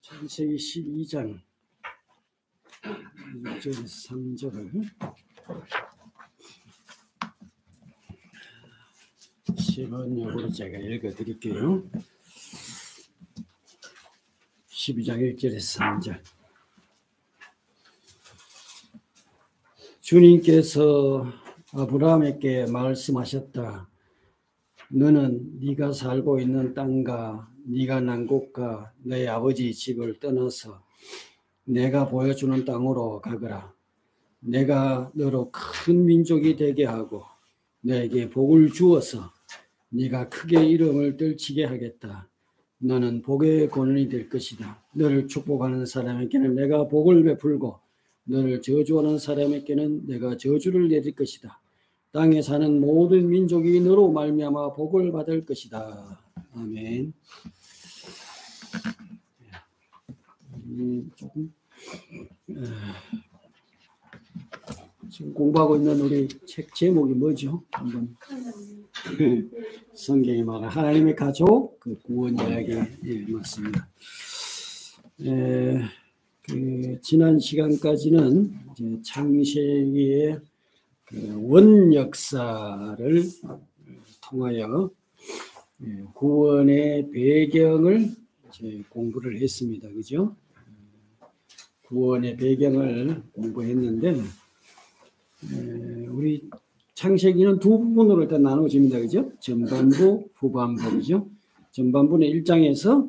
창세기 12장 1절에서 3절을 10번역으로 제가 읽어드릴게요. 12장 1절에서 3절. 주님께서 아브라함에게 말씀하셨다. 너는 네가 살고 있는 땅과 네가 난 곳과 내 아버지 집을 떠나서 내가 보여주는 땅으로 가거라. 내가 너로 큰 민족이 되게 하고 너에게 복을 주어서 네가 크게 이름을 떨치게 하겠다. 너는 복의 권원이 될 것이다. 너를 축복하는 사람에게는 내가 복을 베풀고 너를 저주하는 사람에게는 내가 저주를 내릴 것이다. 땅에 사는 모든 민족이 너로 말미암아 복을 받을 것이다. 아멘. 조금 지금 공부하고 있는 우리 책 제목이 뭐죠? 한번 성경이 말하는 하나님의 가족 그 구원 이야기 맞습니다. 지난 시간까지는 이제 창세기의 원 역사를 통하여 구원의 배경을 이제 공부를 했습니다. 그죠? 구원의 배경을 공부했는데, 우리 창세기는 두 부분으로 일단 나눠집니다. 그죠? 전반부, 후반부죠. 전반부는 1장에서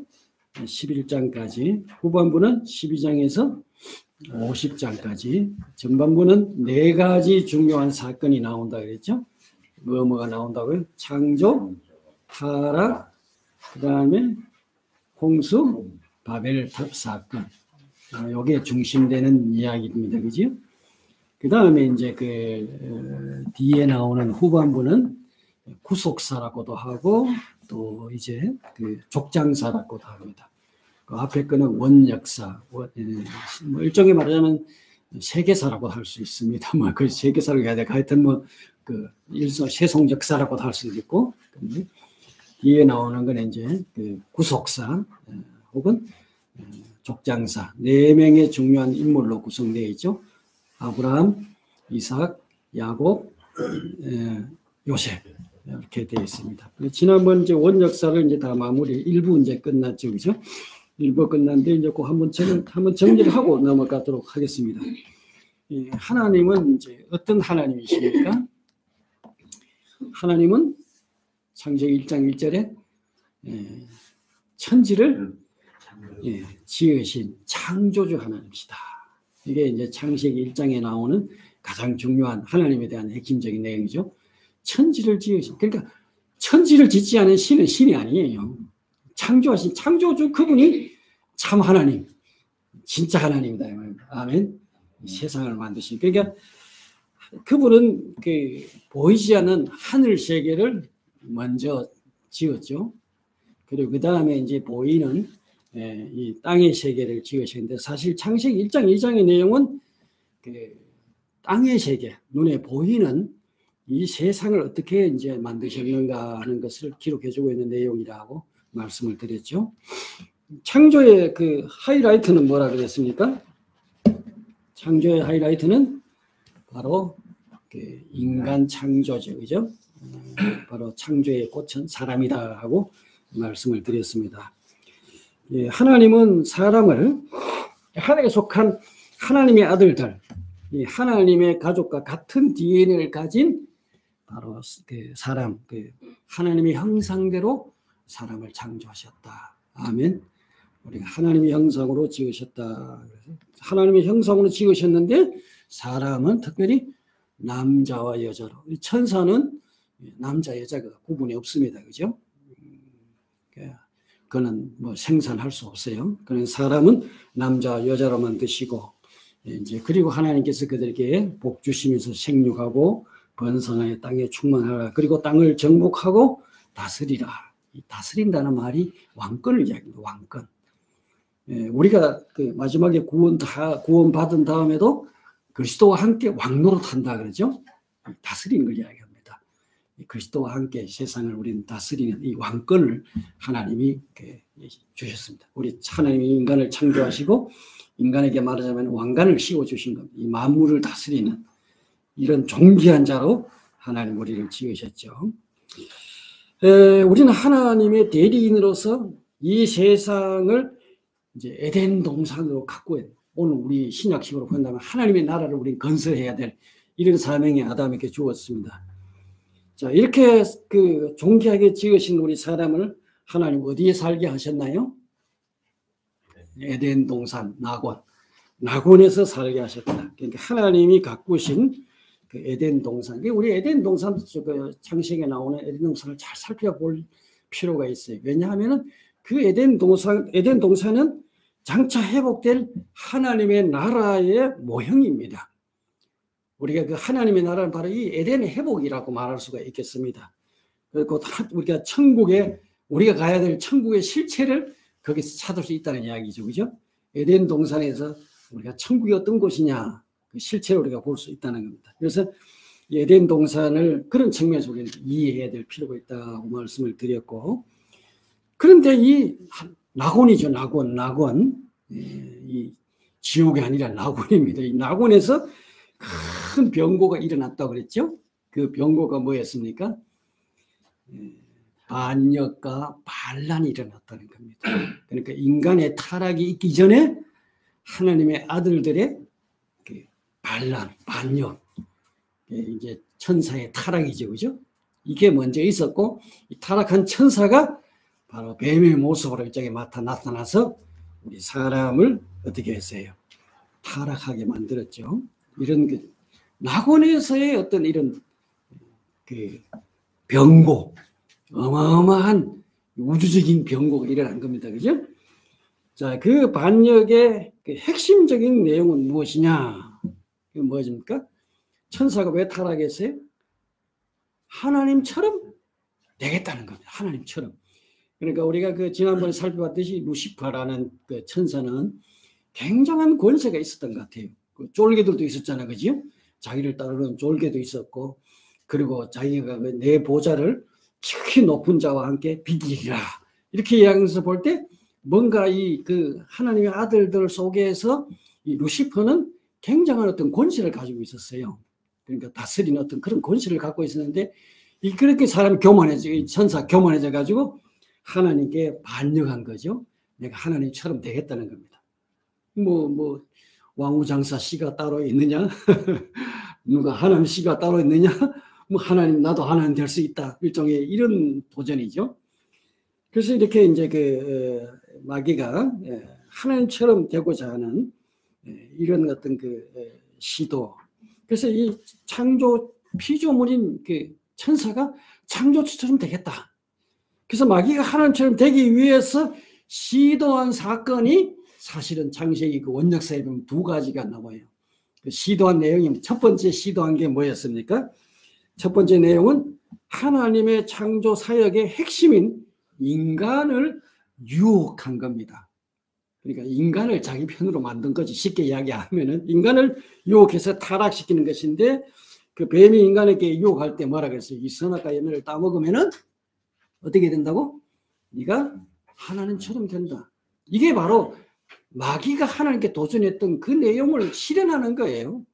11장까지, 후반부는 12장에서 50장까지. 전반부는 네 가지 중요한 사건이 나온다 그랬죠? 뭐가 나온다고요? 창조, 타락, 그 다음에 홍수, 바벨탑 사건. 여기에 중심되는 이야기입니다. 그죠? 그 다음에 이제 뒤에 나오는 후반부는 구속사라고도 하고 또 이제 족장사라고도 합니다. 그 앞에 거는 원역사, 뭐 일종의 말하자면 세계사라고 할 수 있습니다. 뭐 그 세계사를 해야 돼. 하여튼 세속역사라고도 할 수도 있고, 근데 뒤에 나오는 건 이제 구속사 혹은 족장사, 네 명의 중요한 인물로 구성되어 있죠. 아브라함, 이삭, 야곱, 요셉 이렇게 되어 있습니다. 지난번 이제 원역사를 이제 다 마무리 일부 이제 끝났죠, 그죠? 일부 끝났는데 이제 꼭 한번 정리를 하고 넘어가도록 하겠습니다. 하나님은 이제 어떤 하나님이십니까? 하나님은 창세기 1장 1절에 천지를 지으신 창조주 하나님이시다. 이게 이제 창세기 1장에 나오는 가장 중요한 하나님에 대한 핵심적인 내용이죠. 천지를 지으신, 그러니까 천지를 짓지 않은 신은 신이 아니에요. 창조하신 창조주 그분이 참 하나님, 진짜 하나님이다. 아멘. 세상을 만드신. 그러니까 그분은 보이지 않는 하늘 세계를 먼저 지었죠. 그리고 그 다음에 이제 보이는 이 땅의 세계를 지으셨는데, 사실 창세기 1장 2장의 내용은 땅의 세계, 눈에 보이는 이 세상을 어떻게 이제 만드셨는가 하는 것을 기록해주고 있는 내용이라고 말씀을 드렸죠. 창조의 하이라이트는 뭐라 그랬습니까? 창조의 하이라이트는 바로 인간 창조죠, 그죠? 바로 창조의 꽃은 사람이다 하고 말씀을 드렸습니다. 하나님은 사람을 하늘에 속한 하나님의 아들들, 하나님의 가족과 같은 DNA를 가진 바로 사람, 하나님의 형상대로 사람을 창조하셨다. 아멘. 우리가 하나님의 형상으로 지으셨다. 하나님의 형상으로 지으셨는데 사람은 특별히 남자와 여자로. 천사는 남자 여자가 구분이 없습니다. 그죠? 그는 생산할 수 없어요. 그는 사람은 남자 여자로 만드시고, 이제 그리고 하나님께서 그들에게 복 주시면서 생육하고 번성하여 땅에 충만하라. 그리고 땅을 정복하고 다스리라. 이 다스린다는 말이 왕권을 이야기합니다. 왕권. 우리가 마지막에 구원 받은 다음에도 그리스도와 함께 왕노릇한다 그러죠. 다스리는 걸 이야기합니다. 그리스도와 함께 세상을 우리는 다스리는 이 왕권을 하나님이 주셨습니다. 우리 하나님이 인간을 창조하시고 인간에게 말하자면 왕관을 씌워주신 겁니다. 이 만물을 다스리는 이런 존귀한 자로 하나님 우리를 지으셨죠. 우리는 하나님의 대리인으로서 이 세상을 이제 에덴 동산으로 갖고 오늘 우리 신약식으로 본다면 하나님의 나라를 우리는 건설해야 될 이런 사명이 아담에게 주었습니다. 자, 이렇게 존귀하게 지으신 우리 사람을 하나님 어디에 살게 하셨나요? 에덴 동산, 낙원에서 살게 하셨다. 그러니까 하나님이 가꾸신 그 에덴 동산. 우리 에덴 동산, 창세기에 나오는 에덴 동산을 잘 살펴볼 필요가 있어요. 왜냐하면 그 에덴 동산은 장차 회복될 하나님의 나라의 모형입니다. 우리가 그 하나님의 나라는 바로 이 에덴의 회복이라고 말할 수가 있겠습니다. 그리고 우리가 우리가 가야 될 천국의 실체를 거기서 찾을 수 있다는 이야기죠. 그죠? 에덴 동산에서 우리가 천국이 어떤 곳이냐, 그 실체를 우리가 볼 수 있다는 겁니다. 그래서 에덴 동산을 그런 측면에서 우리는 이해해야 될 필요가 있다고 말씀을 드렸고, 그런데 이 낙원이죠. 낙원. 이 지옥이 아니라 낙원입니다. 이 낙원에서 큰 병고가 일어났다고 그랬죠. 그 병고가 뭐였습니까? 반역과 반란이 일어났다는 겁니다. 그러니까 인간의 타락이 있기 전에 하나님의 아들들의 반역, 이제 천사의 타락이죠, 그죠? 이게 먼저 있었고, 이 타락한 천사가 바로 뱀의 모습으로 이쪽에 나타나서 우리 사람을 어떻게 했어요? 타락하게 만들었죠. 이런 낙원에서의 어떤 이런 병고, 어마어마한 우주적인 병고가 일어난 겁니다. 그죠? 자, 그 반역의 핵심적인 내용은 무엇이냐? 그 뭐입니까? 천사가 왜 타락했어요? 하나님처럼 되겠다는 겁니다. 하나님처럼. 그러니까 우리가 지난번에 살펴봤듯이 루시퍼라는 그 천사는 굉장한 권세가 있었던 것 같아요. 그 쫄개들도 있었잖아요. 그죠? 자기를 따르는 쫄개도 있었고, 그리고 자기가 내 보좌를 지극히 높은 자와 함께 비기리라. 이렇게 이야기해서 볼 때 뭔가 하나님의 아들들 속에서 이 루시퍼는 굉장한 어떤 권세를 가지고 있었어요. 그러니까 다스리는 어떤 그런 권세를 갖고 있었는데, 그렇게 천사 교만해져 가지고 하나님께 반역한 거죠. 내가 하나님처럼 되겠다는 겁니다. 왕우장사 씨가 따로 있느냐? 누가 하나님 씨가 따로 있느냐? 하나님, 나도 하나님 될 수 있다. 일종의 이런 도전이죠. 그래서 이렇게 이제 마귀가 하나님처럼 되고자 하는 이런 어떤 시도. 그래서 이 창조 피조물인 천사가 창조주처럼 되겠다. 그래서 마귀가 하나님처럼 되기 위해서 시도한 사건이 사실은 창세기 원역사에 보면 두 가지가 나와요. 시도한 내용이, 첫 번째 시도한 게 뭐였습니까? 첫 번째 내용은 하나님의 창조 사역의 핵심인 인간을 유혹한 겁니다. 그러니까 인간을 자기 편으로 만든 거지. 쉽게 이야기하면은 인간을 유혹해서 타락시키는 것인데, 그 뱀이 인간에게 유혹할 때 뭐라 그랬어요? 이 선악과 열매를 따먹으면은 어떻게 된다고? 네가 하나님처럼 된다. 이게 바로 마귀가 하나님께 도전했던 그 내용을 실현하는 거예요.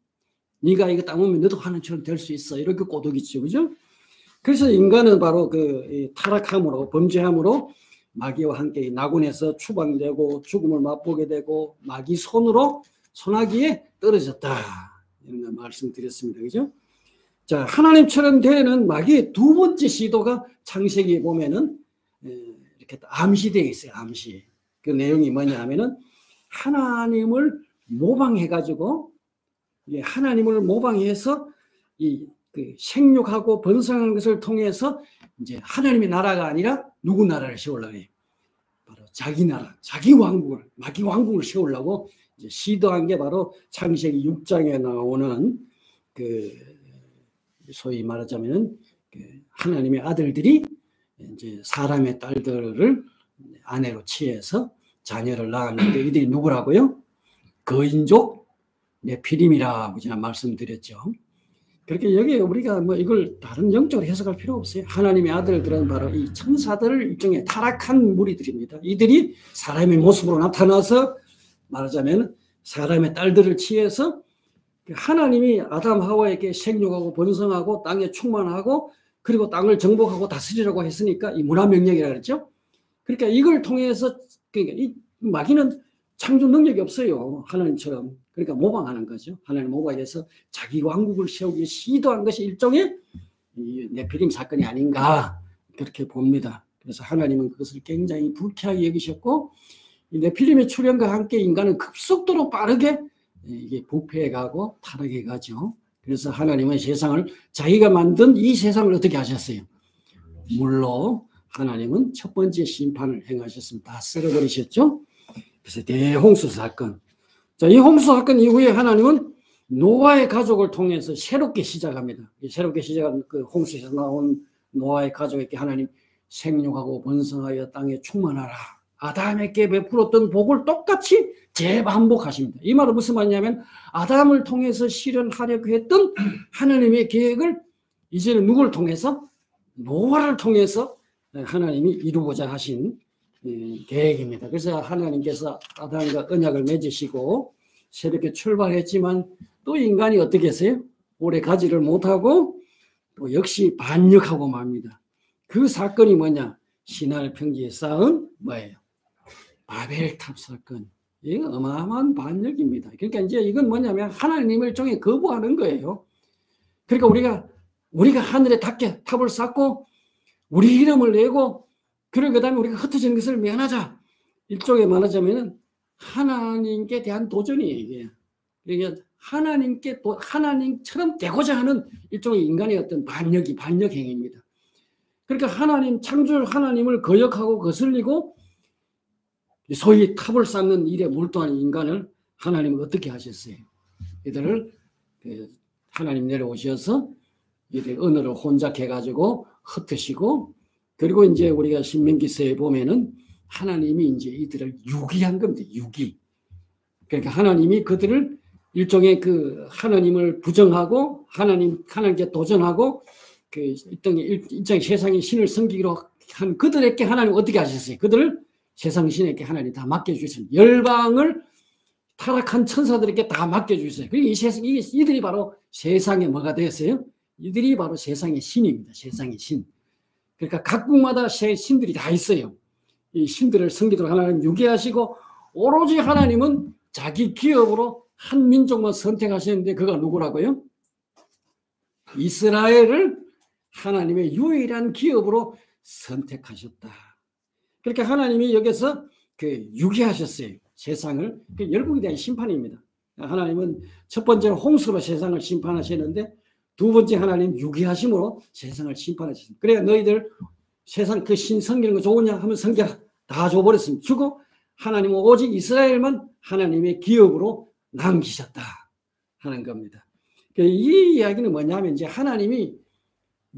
네가 이거 따먹으면 너도 하나님처럼 될 수 있어. 이렇게 꼬독이죠, 그죠? 그래서 인간은 바로 타락함으로, 범죄함으로 마귀와 함께 낙원에서 추방되고 죽음을 맛보게 되고 마귀 소나기에 떨어졌다. 이런 걸 말씀드렸습니다. 그죠? 자, 하나님처럼 되는 마귀의 두 번째 시도가 창세기에 보면은 이렇게 암시되어 있어요. 암시. 그 내용이 뭐냐 하면은 하나님을 모방해가지고, 하나님을 모방해서 생육하고 번성하는 것을 통해서 이제 하나님의 나라가 아니라 누구 나라를 세우려고 해요? 바로 자기 나라, 자기 왕국을, 마귀 왕국을 세우려고 이제 시도한 게 바로 창세기 6장에 나오는 소위 말하자면 하나님의 아들들이 이제 사람의 딸들을 아내로 취해서 자녀를 낳았는데 이들이 누구라고요? 거인족 네피림이라고 제가 말씀드렸죠. 그렇게 여기 우리가 뭐 이걸 다른 영적으로 해석할 필요 없어요. 하나님의 아들들은 바로 이 천사들 일종의 타락한 무리들입니다. 이들이 사람의 모습으로 나타나서 말하자면 사람의 딸들을 취해서 하나님이 아담 하와에게 생육하고 번성하고 땅에 충만하고 그리고 땅을 정복하고 다스리라고 했으니까 이 문화명령이라 그랬죠. 그러니까 이걸 통해서 그러니까 이 마귀는 창조 능력이 없어요. 하나님처럼. 그러니까 모방하는 거죠. 하나님 모방해서 자기 왕국을 세우기 시도한 것이 일종의 네피림 사건이 아닌가 그렇게 봅니다. 그래서 하나님은 그것을 굉장히 불쾌하게 여기셨고 이 네피림의 출현과 함께 인간은 급속도로 빠르게 이게 부패해가고 타락해가죠. 그래서 하나님은 세상을 자기가 만든 이 세상을 어떻게 하셨어요? 물로 하나님은 첫 번째 심판을 행하셨습니다. 다 썰어버리셨죠. 그래서 대홍수 사건. 자, 이 홍수 사건 이후에 하나님은 노아의 가족을 통해서 새롭게 시작합니다. 새롭게 시작한 그 홍수에서 나온 노아의 가족에게 하나님 생육하고 번성하여 땅에 충만하라. 아담에게 베풀었던 복을 똑같이 재반복하십니다. 이 말은 무슨 말이냐면 아담을 통해서 실현하려고 했던 하나님의 계획을 이제는 누구를 통해서? 노아를 통해서 하나님이 이루고자 하신 계획입니다. 그래서 하나님께서 아담과 언약을 맺으시고 새롭게 출발했지만 또 인간이 어떻게 했어요? 오래 가지를 못하고 또 역시 반역하고 맙니다. 그 사건이 뭐냐? 시날 평지에 쌓은 뭐예요? 바벨탑 사건. 이거 어마어마한 반역입니다. 그러니까 이제 이건 뭐냐면 하나님을 일종의 거부하는 거예요. 그러니까 우리가 하늘에 탑을 쌓고 우리 이름을 내고 그리고 그다음에 우리가 흩어지는 것을 면하자. 일종의 말하자면 하나님께 대한 도전이에요. 이게. 그러니까 하나님처럼 되고자 하는 일종의 인간의 어떤 반역 행위입니다. 그러니까 창조 하나님을 거역하고 거슬리고 소위 탑을 쌓는 일에 몰두한 인간을 하나님은 어떻게 하셨어요? 이들을 하나님 내려오셔서 이들 언어를 혼잡해가지고 흩으시고 그리고 이제 우리가 신명기서에 보면은 하나님이 이제 이들을 유기한 겁니다. 유기. 그러니까 하나님이 그들을 일종의 그 하나님을 부정하고 하나님께 도전하고 그 일종의 세상의 신을 섬기기로 한 그들에게 하나님 어떻게 하셨어요? 그들을 세상 신에게 하나님 다 맡겨주셨습니다. 열방을 타락한 천사들에게 다 맡겨주셨어요. 그리고 이들이 바로 세상에 뭐가 되었어요? 이들이 바로 세상의 신입니다. 세상의 신. 그러니까 각국마다 신들이 다 있어요. 이 신들을 섬기도록 하나님 유기하시고 오로지 하나님은 자기 기업으로 한 민족만 선택하셨는데 그가 누구라고요? 이스라엘을 하나님의 유일한 기업으로 선택하셨다. 그러니까 하나님이 여기서 유기하셨어요. 세상을. 열국에 대한 심판입니다. 하나님은 첫 번째는 홍수로 세상을 심판하셨는데 두 번째 하나님 유기하심으로 세상을 심판하셨습니다. 그래야 너희들 세상 그 신 섬기는 거 좋으냐 하면 섬겨라. 다 줘버렸습니다. 주고 하나님은 오직 이스라엘만 하나님의 기업으로 남기셨다 하는 겁니다. 이 이야기는 뭐냐면 이제 하나님이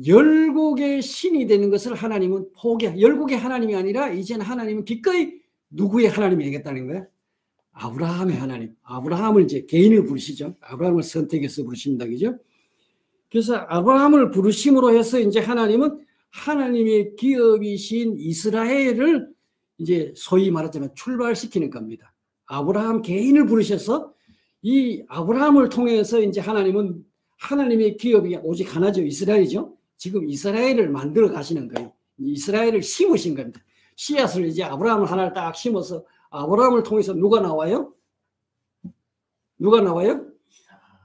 열국의 신이 되는 것을 하나님은 열국의 하나님이 아니라 이제는 하나님은 기꺼이 누구의 하나님이 되겠다는 거예요? 아브라함의 하나님. 아브라함을 이제 개인을 부르시죠. 아브라함을 선택해서 부르십니다. 그죠? 그래서 아브라함을 부르심으로 해서 이제 하나님은 하나님의 기업이신 이스라엘을 이제 소위 말하자면 출발시키는 겁니다. 아브라함 개인을 부르셔서 이 아브라함을 통해서 이제 하나님은 하나님의 기업이 오직 하나죠. 이스라엘이죠. 지금 이스라엘을 만들어 가시는 거예요. 이스라엘을 심으신 겁니다. 씨앗을 이제 아브라함을 하나를 딱 심어서 아브라함을 통해서 누가 나와요? 누가 나와요?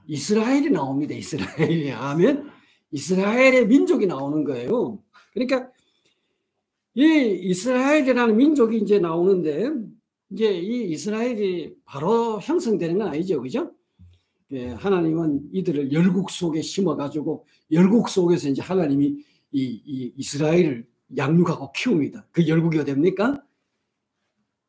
이스라엘이 나옵니다. 이스라엘이. 아멘. 이스라엘의 민족이 나오는 거예요. 그러니까 이 이스라엘이라는 민족이 이제 나오는데 이제 이 이스라엘이 바로 형성되는 건 아니죠. 그죠? 예, 하나님은 이들을 열국 속에 심어가지고 열국 속에서 이제 하나님이 이 이스라엘을 양육하고 키웁니다. 그 열국이 어딥니까?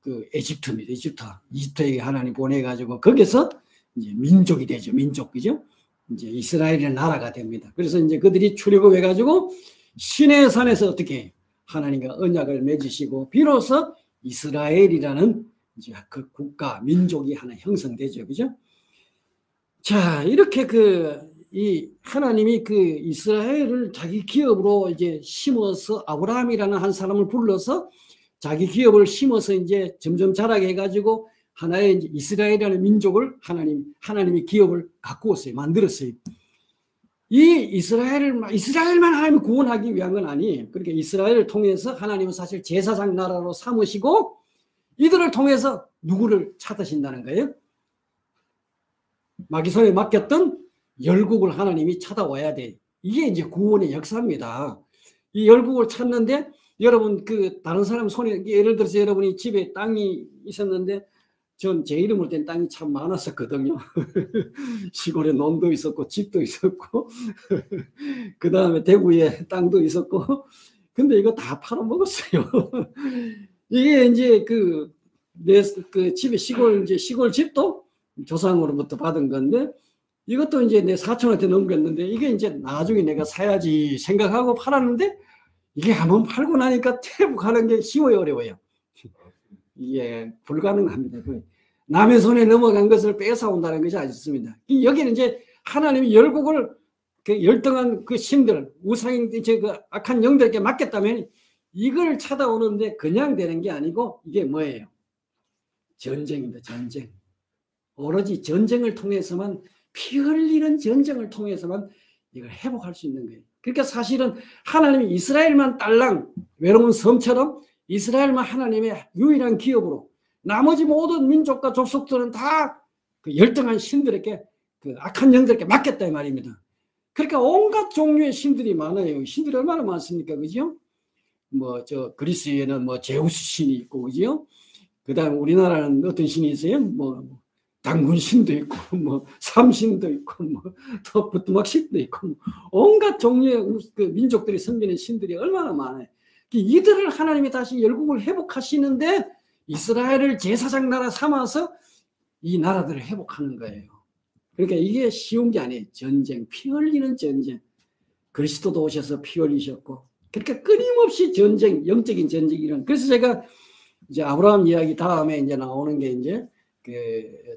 그 에집트입니다. 이집트에게 하나님 보내가지고 거기서 이제 민족이 되죠. 민족, 그죠? 이제 이스라엘의 나라가 됩니다. 그래서 이제 그들이 출애굽해가지고 시내 산에서 어떻게 하나님과 언약을 맺으시고 비로소 이스라엘이라는 이제 그 국가, 민족이 하나 형성되죠. 그죠? 자, 이렇게 이 하나님이 그 이스라엘을 자기 기업으로 이제 심어서 아브라함이라는 한 사람을 불러서 자기 기업을 심어서 이제 점점 자라게 해가지고 하나의 이제 이스라엘이라는 민족을 하나님이 기업을 가꾸었어요. 만들었어요. 이 이스라엘만 하나님이 구원하기 위한 건 아니에요. 그러니까 이스라엘을 통해서 하나님은 사실 제사장 나라로 삼으시고 이들을 통해서 누구를 찾으신다는 거예요? 마귀 손에 맡겼던 열국을 하나님이 찾아와야 돼. 이게 이제 구원의 역사입니다. 이 열국을 찾는데 여러분 그 다른 사람 손에 예를 들어서 여러분이 집에 땅이 있었는데 전 제 이름으로 된 땅이 참 많았었거든요. 시골에 논도 있었고 집도 있었고 그 다음에 대구에 땅도 있었고 근데 이거 다 팔아먹었어요. 이게 이제 내 집에 시골 집도 조상으로부터 받은 건데 이것도 이제 내 사촌한테 넘겼는데 이게 이제 나중에 내가 사야지 생각하고 팔았는데 이게 한번 팔고 나니까 회복하는 게 쉬워요, 어려워요? 이게 불가능합니다. 남의 손에 넘어간 것을 뺏어온다는 것이 아니습니다. 여기는 이제 하나님이 열국을 열등한 그 신들, 우상인 그 악한 영들에게 맡겼다면 이걸 찾아오는데 그냥 되는 게 아니고 이게 뭐예요? 전쟁입니다. 전쟁. 오로지 전쟁을 통해서만 피 흘리는 전쟁을 통해서만 이걸 회복할 수 있는 거예요. 그러니까 사실은 하나님이 이스라엘만 딸랑 외로운 섬처럼 이스라엘만 하나님의 유일한 기업으로 나머지 모든 민족과 족속들은 다 그 열등한 신들에게 그 악한 영들에게 맡겼다 이 말입니다. 그러니까 온갖 종류의 신들이 많아요. 신들이 얼마나 많습니까? 그죠? 그리스에는 제우스 신이 있고, 그죠? 그 다음 우리나라는 어떤 신이 있어요? 당군 신도 있고, 삼신도 있고, 또 부뚜막 신도 있고, 온갖 종류의 그 민족들이 섬기는 신들이 얼마나 많아요. 이들을 하나님이 다시 열국을 회복하시는데 이스라엘을 제사장 나라 삼아서 이 나라들을 회복하는 거예요. 그러니까 이게 쉬운 게 아니에요. 전쟁, 피 흘리는 전쟁. 그리스도도 오셔서 피 흘리셨고, 그러니까 끊임없이 전쟁, 영적인 전쟁이란. 그래서 제가 이제 아브라함 이야기 다음에 이제 나오는 게 이제 그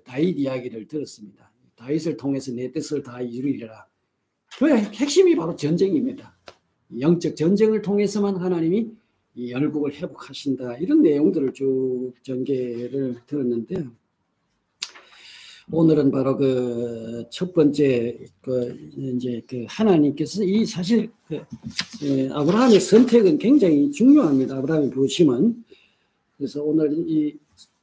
다윗 이야기를 들었습니다. 다윗을 통해서 내 뜻을 다 이루리라. 그 핵심이 바로 전쟁입니다. 영적 전쟁을 통해서만 하나님이 이 열국을 회복하신다. 이런 내용들을 쭉 전개를 들었는데 오늘은 바로 그 첫 번째 이제 하나님께서 이 사실 아브라함의 선택은 굉장히 중요합니다. 아브라함의 부르심은. 그래서 오늘 이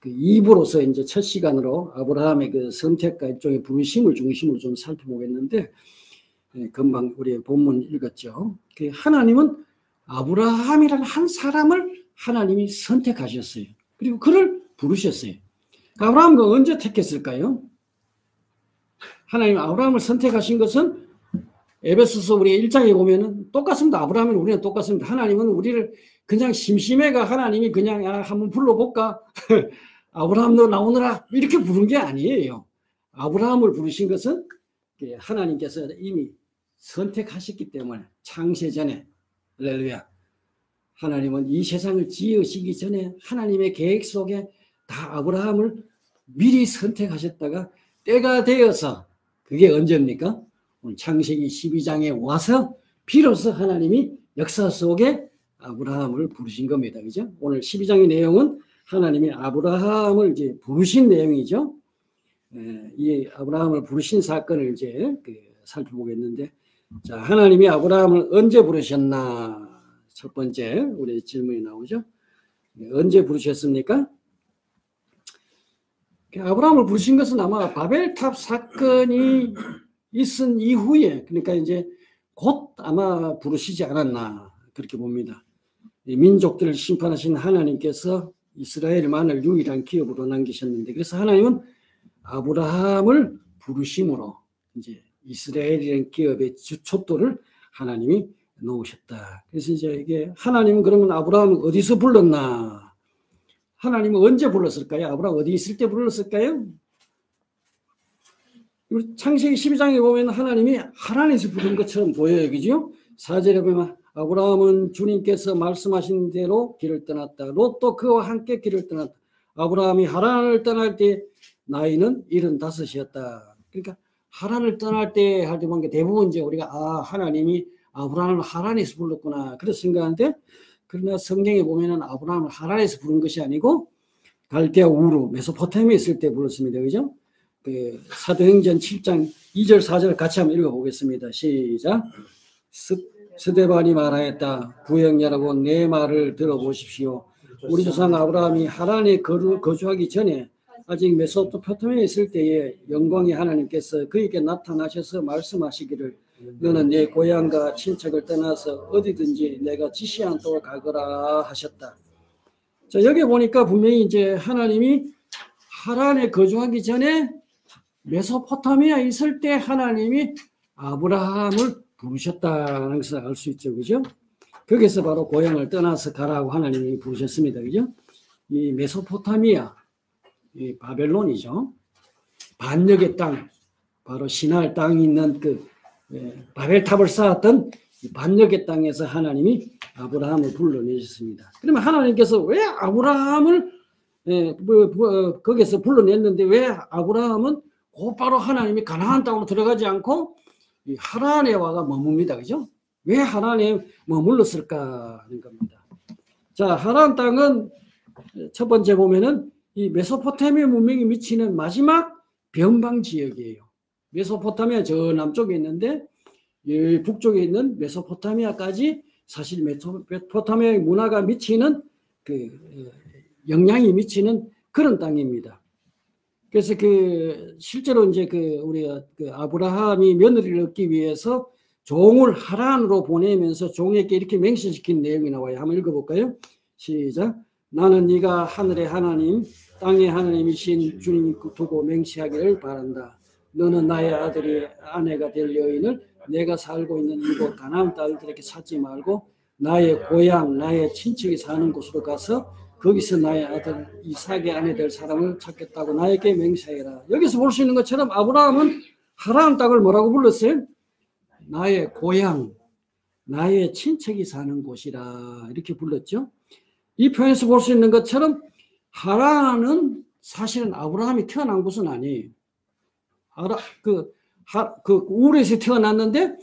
2부로서 이제 첫 시간으로 아브라함의 그 선택과 일종의 부르심을 중심으로 좀 살펴보겠는데 금방 우리 본문 읽었죠. 하나님은 아브라함이라는 한 사람을 하나님이 선택하셨어요. 그리고 그를 부르셨어요. 아브라함은 언제 택했을까요? 하나님 아브라함을 선택하신 것은 에베소서 우리 1장에 보면은 똑같습니다. 아브라함은 우리는 똑같습니다. 하나님은 우리를 그냥 심심해가 하나님이 그냥 한번 불러볼까? 아브라함 너 나오너라 이렇게 부른 게 아니에요. 아브라함을 부르신 것은 하나님께서 이미 선택하셨기 때문에 창세 전에 할렐루야. 하나님은 이 세상을 지으시기 전에 하나님의 계획 속에 다 아브라함을 미리 선택하셨다가 때가 되어서 그게 언제입니까? 오늘 창세기 12장에 와서 비로소 하나님이 역사 속에 아브라함을 부르신 겁니다. 그죠? 오늘 12장의 내용은 하나님이 아브라함을 이제 부르신 내용이죠. 이 아브라함을 부르신 사건을 이제 살펴보겠는데, 자, 하나님이 아브라함을 언제 부르셨나? 첫 번째 우리 질문이 나오죠. 언제 부르셨습니까? 아브라함을 부르신 것은 아마 바벨탑 사건이 있은 이후에, 그러니까 이제 곧 아마 부르시지 않았나 그렇게 봅니다. 민족들을 심판하신 하나님께서 이스라엘만을 유일한 기업으로 남기셨는데, 그래서 하나님은 아브라함을 부르심으로 이제 이스라엘이라는 기업의 촛도를 하나님이 놓으셨다. 그래서 이제 이게 하나님은 그러면 아브라함을 어디서 불렀나? 하나님은 언제 불렀을까요? 아브라함 어디 있을 때 불렀을까요? 창세기 12장에 보면 하나님이 하나님에서 부른 것처럼 보여요. 그죠? 4절에 보면 아브라함은 주님께서 말씀하신 대로 길을 떠났다. 롯도 그와 함께 길을 떠났다. 아브라함이 하란을 떠날 때 나이는 75이었다. 그러니까 하란을 떠날 때 할 때 보니까 대부분 이제 우리가 하나님이 아브라함을 하란에서 불렀구나 그렇게 생각하는데, 그러나 성경에 보면은 아브라함을 하란에서 부른 것이 아니고 갈대아 우루 메소포타미아에 있을 때 불렀습니다. 그죠? 그 사도행전 7장 2절 4절 같이 한번 읽어보겠습니다. 시작. 스데반이 말하였다. 부형 여러분, 내 말을 들어보십시오. 우리 조상 아브라함이 하란에 거주하기 전에 아직 메소포타미아에 있을 때에 영광의 하나님께서 그에게 나타나셔서 말씀하시기를 너는 내 고향과 친척을 떠나서 어디든지 내가 지시한 쪽을 가거라 하셨다. 자, 여기 보니까 분명히 이제 하나님이 하란에 거주하기 전에 메소포타미아에 있을 때 하나님이 아브라함을 부르셨다는 것을 알 수 있죠. 그죠? 거기서 바로 고향을 떠나서 가라고 하나님이 부르셨습니다. 그죠? 이 메소포타미아, 이 바벨론이죠. 반역의 땅, 바로 시날 땅이 있는 그 바벨탑을 쌓았던 반역의 땅에서 하나님이 아브라함을 불러내셨습니다. 그러면 하나님께서 왜 아브라함을 거기서 불러냈는데 왜 아브라함은 곧바로 하나님이 가나안 땅으로 들어가지 않고 이 하란에 와가 머뭅니다. 그죠? 왜 하란에 머물렀을까 하는 겁니다. 자, 하란 땅은 첫 번째 보면은 이 메소포타미아 문명이 미치는 마지막 변방 지역이에요. 메소포타미아 저 남쪽에 있는데 이 북쪽에 있는 메소포타미아까지 사실 메소포타미아의 문화가 미치는 그 영향이 미치는 그런 땅입니다. 그래서 그 실제로 이제 그 우리가 그 아브라함이 며느리를 얻기 위해서 종을 하란으로 보내면서 종에게 이렇게 맹세시킨 내용이 나와요. 한번 읽어볼까요? 시작. 나는 네가 하늘의 하나님, 땅의 하나님이신 주님 두고 맹세하기를 바란다. 너는 나의 아들이 아내가 될 여인을 내가 살고 있는 이곳 가나안 딸들에게 찾지 말고 나의 고향, 나의 친척이 사는 곳으로 가서 거기서 나의 아들 이삭의 아내 될 사람을 찾겠다고 나에게 맹세해라. 여기서 볼 수 있는 것처럼 아브라함은 하란 땅을 뭐라고 불렀어요? 나의 고향, 나의 친척이 사는 곳이라 이렇게 불렀죠. 이 표현에서 볼 수 있는 것처럼 하란은 사실은 아브라함이 태어난 곳은 아니에요. 우르에서 태어났는데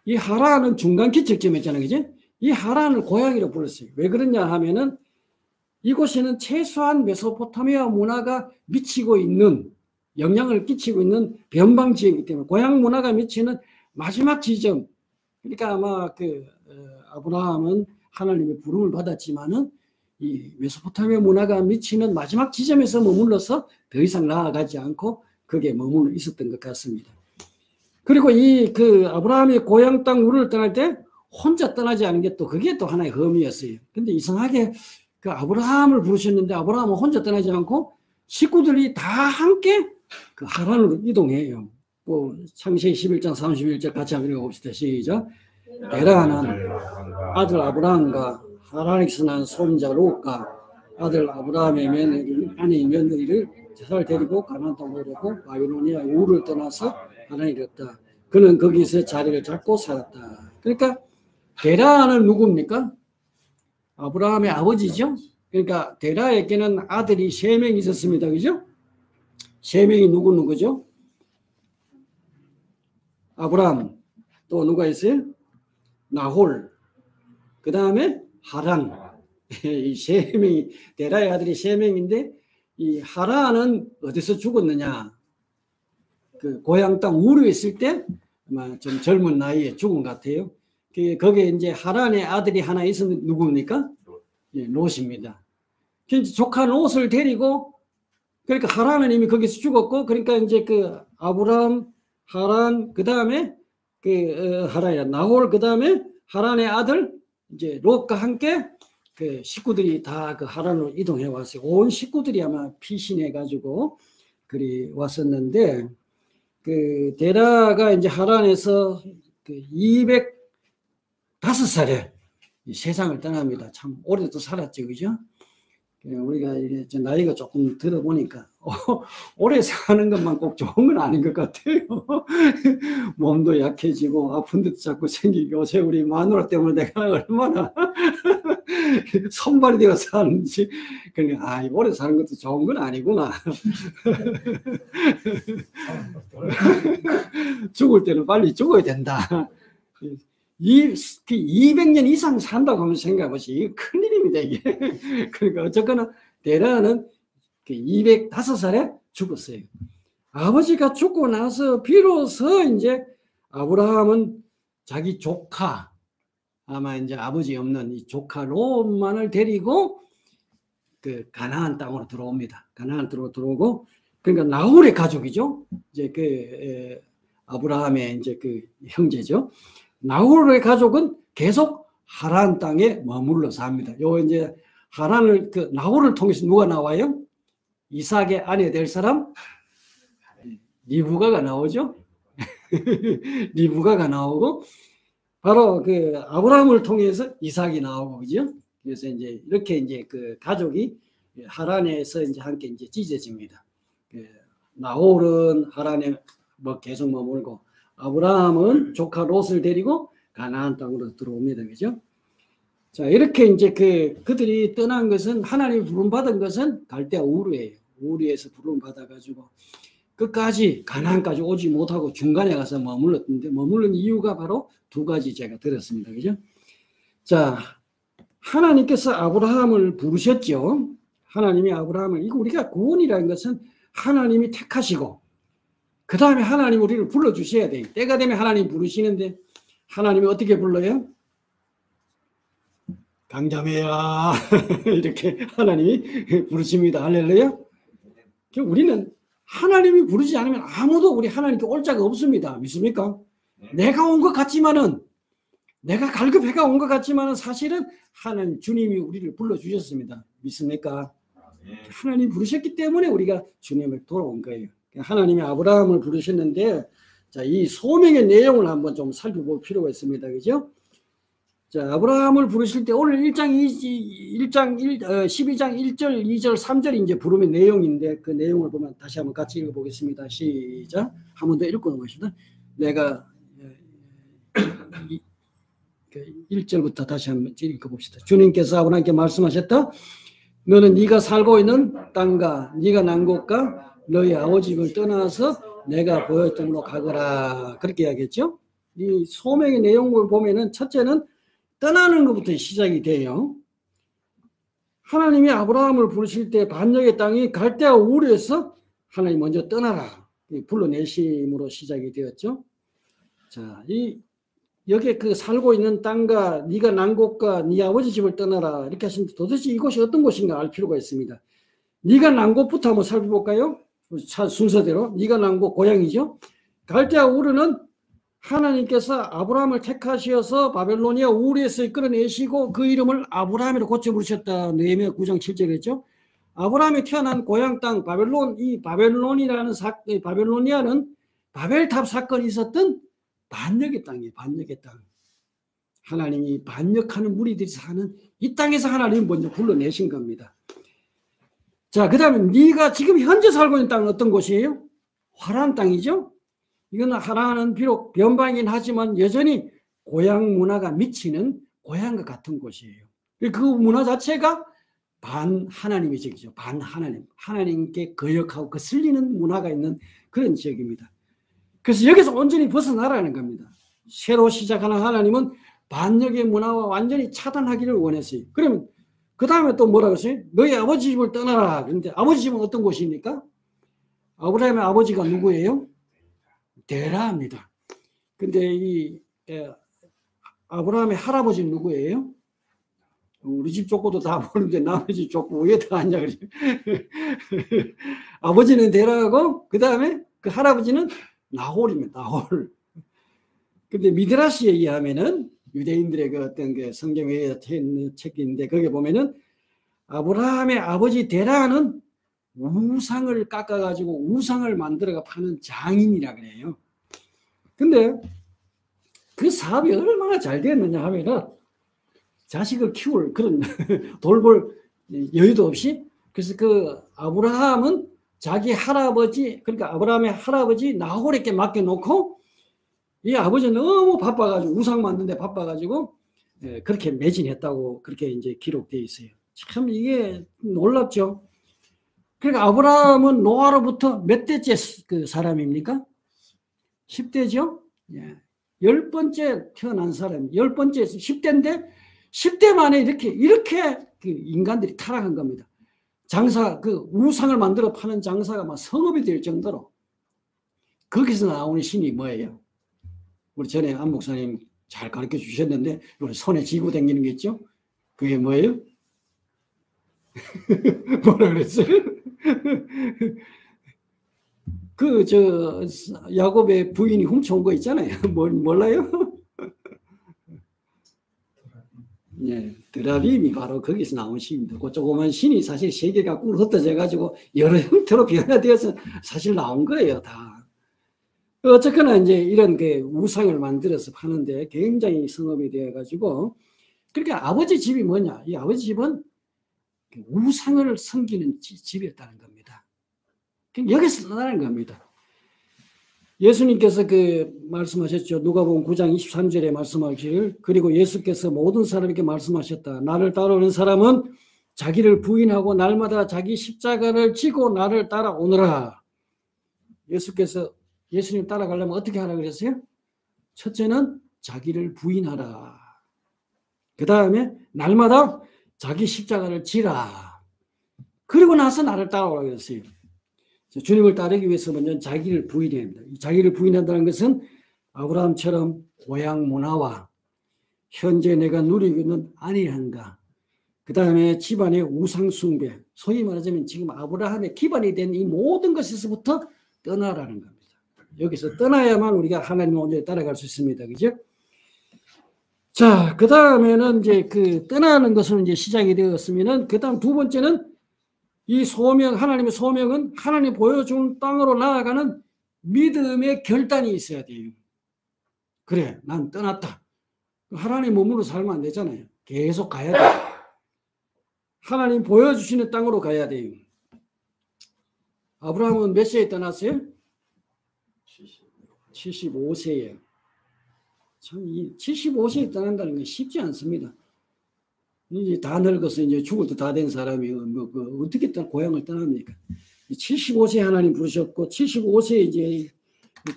이 하란은 중간 기척점이었잖아요. 그지? 이 하란을 고향이라고 불렀어요. 왜 그러냐 하면은 이곳에는 최소한 메소포타미아 문화가 미치고 있는 영향을 끼치고 있는 변방 지역이기 때문에 고향 문화가 미치는 마지막 지점. 그러니까 아마 아브라함은 하나님의 부름을 받았지만은 이 메소포타미아 문화가 미치는 마지막 지점에서 머물러서 더 이상 나아가지 않고 거기에 머물러 있었던 것 같습니다. 그리고 아브라함이 고향 땅 우르를 떠날 때 혼자 떠나지 않은 게 또 그게 또 하나의 흠이었어요. 근데 이상하게 그 아브라함을 부르셨는데 아브라함은 혼자 떠나지 않고 식구들이 다 함께 그 하란으로 이동해요. 창세기 11장 31절 같이 한번 읽어봅시다. 시작. 데라는 아들 아브라함과 하란에서 난 손자 롯과 아들 아브라함의 아내의 며느리를 제사를 데리고 가나안 땅으로 오고 바빌로니아 우르를 떠나서 하란에 이르렀다. 그는 거기서 자리를 잡고 살았다. 그러니까 데라는 누굽니까? 아브라함의 아버지죠. 그러니까 데라에게는 아들이 3명 있었습니다. 그죠? 3명이 누구죠? 아브라함, 또 누가 있어요? 나홀, 그 다음에 하란. 이 3명이, 데라의 아들이 3명인데 이 하란은 어디서 죽었느냐? 그 고향 땅 우르에 있을 때 아마 좀 젊은 나이에 죽은 것 같아요. 거기에 이제 하란의 아들이 하나 있었는데 누굽니까? 예, 롯입니다. 조카 롯을 데리고, 그러니까 하란은 이미 거기서 죽었고, 그러니까 이제 그 아브라함, 하란, 그 다음에 하란이야 나홀, 그 다음에 하란의 아들 이제 롯과 함께 그 식구들이 다 그 하란으로 이동해 왔어요. 온 식구들이 아마 피신해 가지고 그리 왔었는데, 그 데라가 이제 하란에서 그 205살에 세상을 떠납니다. 참 오래도 살았죠, 그죠? 우리가 이제 나이가 조금 들어보니까 오래 사는 것만 꼭 좋은 건 아닌 것 같아요. 몸도 약해지고 아픈 데도 자꾸 생기고 요새 우리 마누라 때문에 내가 얼마나 손발이 되어 사는지. 그러니까 오래 사는 것도 좋은 건 아니구나. 죽을 때는 빨리 죽어야 된다. 200년 이상 산다고 하면 생각해보시. 이게 큰일입니다, 이게. 그러니까 어쨌거나 데라는 205살에 죽었어요. 아버지가 죽고 나서 비로소 이제 아브라함은 자기 조카, 아마 이제 아버지 없는 이 조카 롯만을 데리고 그 가나안 땅으로 들어옵니다. 가나안 땅으로 들어오고, 그러니까 나홀의 가족이죠. 이제 그 아브라함의 이제 그 형제죠. 나홀의 가족은 계속 하란 땅에 머물러 삽니다. 요 이제 하란을 그 나홀을 통해서 누가 나와요? 이삭의 아내 될 사람 리브가가 나오죠. 리브가가 나오고 바로 그 아브라함을 통해서 이삭이 나오고, 그죠? 그래서 이제 이렇게 이제 그 가족이 하란에서 이제 함께 이제 찢어집니다. 나홀은 하란에 뭐 계속 머물고 아브라함은 조카 롯을 데리고 가나안 땅으로 들어옵니다. 그죠? 자, 이렇게 이제 그들이 떠난 것은, 하나님이 부름받은 것은 갈대아 우르예요. 우르에서 부름받아가지고 끝까지 가나안까지 오지 못하고 중간에 가서 머물렀는데, 머무른 이유가 바로 두 가지 제가 들었습니다. 그죠? 자, 하나님께서 아브라함을 부르셨죠. 하나님이 아브라함을, 이거 우리가 구원이라는 것은 하나님이 택하시고 그 다음에 하나님 우리를 불러주셔야 돼요. 때가 되면 하나님 부르시는데 하나님이 어떻게 불러요? 강자매야 이렇게 하나님이 부르십니다. 할렐루야. 우리는 하나님이 부르지 않으면 아무도 우리 하나님께 올 자가 없습니다. 믿습니까? 내가 온 것 같지만은, 내가 갈급해가 온 것 같지만은 사실은 하나님 주님이 우리를 불러주셨습니다. 믿습니까? 하나님 부르셨기 때문에 우리가 주님을 돌아온 거예요. 하나님이 아브라함을 부르셨는데, 자, 이 소명의 내용을 한번 좀 살펴볼 필요가 있습니다. 그죠? 자, 아브라함을 부르실 때 오늘 12장 1절, 2절, 3절이 이제 부름의 내용인데, 그 내용을 보면 다시 한번 같이 읽어보겠습니다. 시작. 한 번 더 읽고 넘어가십시다. 내가 1절부터 다시 한번 읽어봅시다. 주님께서 아브라함께 말씀하셨다. 너는 네가 살고 있는 땅과 네가 난 곳과 너희 아버지 집을 떠나서 내가 보였던 곳으로 가거라. 그렇게 이야기했죠. 이 소명의 내용을 보면은 첫째는 떠나는 것부터 시작이 돼요. 하나님이 아브라함을 부르실 때 반역의 땅이 갈대아 우르에서 하나님 먼저 떠나라 불러내심으로 시작이 되었죠. 자, 여기에 그 살고 있는 땅과 네가 난 곳과 네 아버지 집을 떠나라 이렇게 하시는데, 도대체 이곳이 어떤 곳인가 알 필요가 있습니다. 네가 난 곳부터 한번 살펴볼까요? 순서대로. 네가 난 곳 고향이죠. 갈대아 우르는 하나님께서 아브라함을 택하셔서 바벨로니아 우르에서 이끌어내시고 그 이름을 아브라함이라고 고쳐 부르셨다. 느헤미야 9장 7절에 했죠. 아브라함이 태어난 고향 땅 바벨론, 이 바벨론이라는 바벨로니아는 바벨탑 사건이 있었던 반역의 땅이에요. 반역의 땅. 하나님이 반역하는 무리들이 사는 이 땅에서 하나님이 먼저 불러내신 겁니다. 자, 그 다음에 네가 지금 현재 살고 있는 땅은 어떤 곳이에요? 하란 땅이죠. 이거는 하란은 비록 변방이긴 하지만 여전히 고향 문화가 미치는 고향과 같은 곳이에요. 그 문화 자체가 반 하나님의 지역이죠. 반 하나님. 하나님께 거역하고 거슬리는 문화가 있는 그런 지역입니다. 그래서 여기서 온전히 벗어나라는 겁니다. 새로 시작하는 하나님은 반역의 문화와 완전히 차단하기를 원했어요. 그러면 그 다음에 또 뭐라고 했어요? 너희 아버지 집을 떠나라. 그런데 아버지 집은 어떤 곳입니까? 아브라함의 아버지가 누구예요? 데라입니다. 근데 이 아브라함의 할아버지는 누구예요? 우리 집 쫓고도 다 모르는데 남의 집 쫓고 왜 다 앉아 그래? 아버지는 데라하고 그 다음에 그 할아버지는 나홀입니다. 나홀. 근데 미드라시에 의하면은 유대인들의 그 어떤 그 성경에 있는 책인데 거기에 보면은 아브라함의 아버지 데라는 우상을 깎아가지고 우상을 만들어가 파는 장인이라 그래요. 근데 그 사업이 얼마나 잘 됐느냐 하면은 자식을 키울 그런 돌볼 여유도 없이, 그래서 그 아브라함은 자기 할아버지, 그러니까 아브라함의 할아버지 나홀에게 맡겨놓고 이 아버지는 너무 바빠가지고 우상 만드는데 바빠가지고 그렇게 매진했다고 그렇게 이제 기록되어 있어요. 참 이게 놀랍죠. 그러니까 아브라함은 노아로부터 몇 대째 그 사람입니까? 10대죠. 예. 10번째 태어난 사람, 10번째 10대인데 10대 만에 이렇게 그 인간들이 타락한 겁니다. 장사, 그 우상을 만들어 파는 장사가 막 성업이 될 정도로. 거기서 나오는 신이 뭐예요? 우리 전에 안 목사님 잘 가르쳐 주셨는데 우리 손에 쥐고 다니는 게 있죠? 그게 뭐예요? 뭐라 그랬어요? 야곱의 부인이 훔쳐온 거 있잖아요. 몰라요? 예, 드라빔이 바로 거기서 나온 신입니다. 그 조그만 신이 사실 세계가 꿀 흩어져가지고 여러 형태로 변화되어서 사실 나온 거예요, 다. 어쨌거나 이제 이런 그 우상을 만들어서 파는데 굉장히 성업이 되어가지고, 그러니까 아버지 집이 뭐냐? 이 아버지 집은 우상을 섬기는 집이었다는 겁니다. 여기서 떠나는 겁니다. 예수님께서 그 말씀하셨죠. 누가복음 9장 23절에 말씀하시기를, 그리고 예수께서 모든 사람에게 말씀하셨다. 나를 따르는 사람은 자기를 부인하고 날마다 자기 십자가를 지고 나를 따라오너라. 예수님 따라가려면 어떻게 하라 그랬어요? 첫째는 자기를 부인하라. 그 다음에 날마다 자기 십자가를 지라. 그리고 나서 나를 따라오라 그랬어요. 주님을 따르기 위해서 먼저 자기를 부인해야 합니다. 자기를 부인한다는 것은 아브라함처럼 고향 문화와 현재 내가 누리고 있는 안일함과 그 다음에 집안의 우상 숭배, 소위 말하자면 지금 아브라함의 기반이 된 이 모든 것에서부터 떠나라는 겁니다. 여기서 떠나야만 우리가 하나님의 온전히 따라갈 수 있습니다. 그죠? 자, 그 다음에는 이제 그 떠나는 것은 이제 시작이 되었으면은, 그 다음 두 번째는 이 소명, 하나님의 소명은 하나님 보여준 땅으로 나아가는 믿음의 결단이 있어야 돼요. 그래, 난 떠났다. 하나님 몸으로 살면 안 되잖아요. 계속 가야 돼요. 하나님 보여주시는 땅으로 가야 돼요. 아브라함은 몇 세에 떠났어요? 75세에. 참, 75세에 떠난다는 게 쉽지 않습니다. 이제 다 늙어서 이제 죽을 때 다 된 사람이 어떻게 고향을 떠납니까? 75세 하나님 부르셨고 75세 이제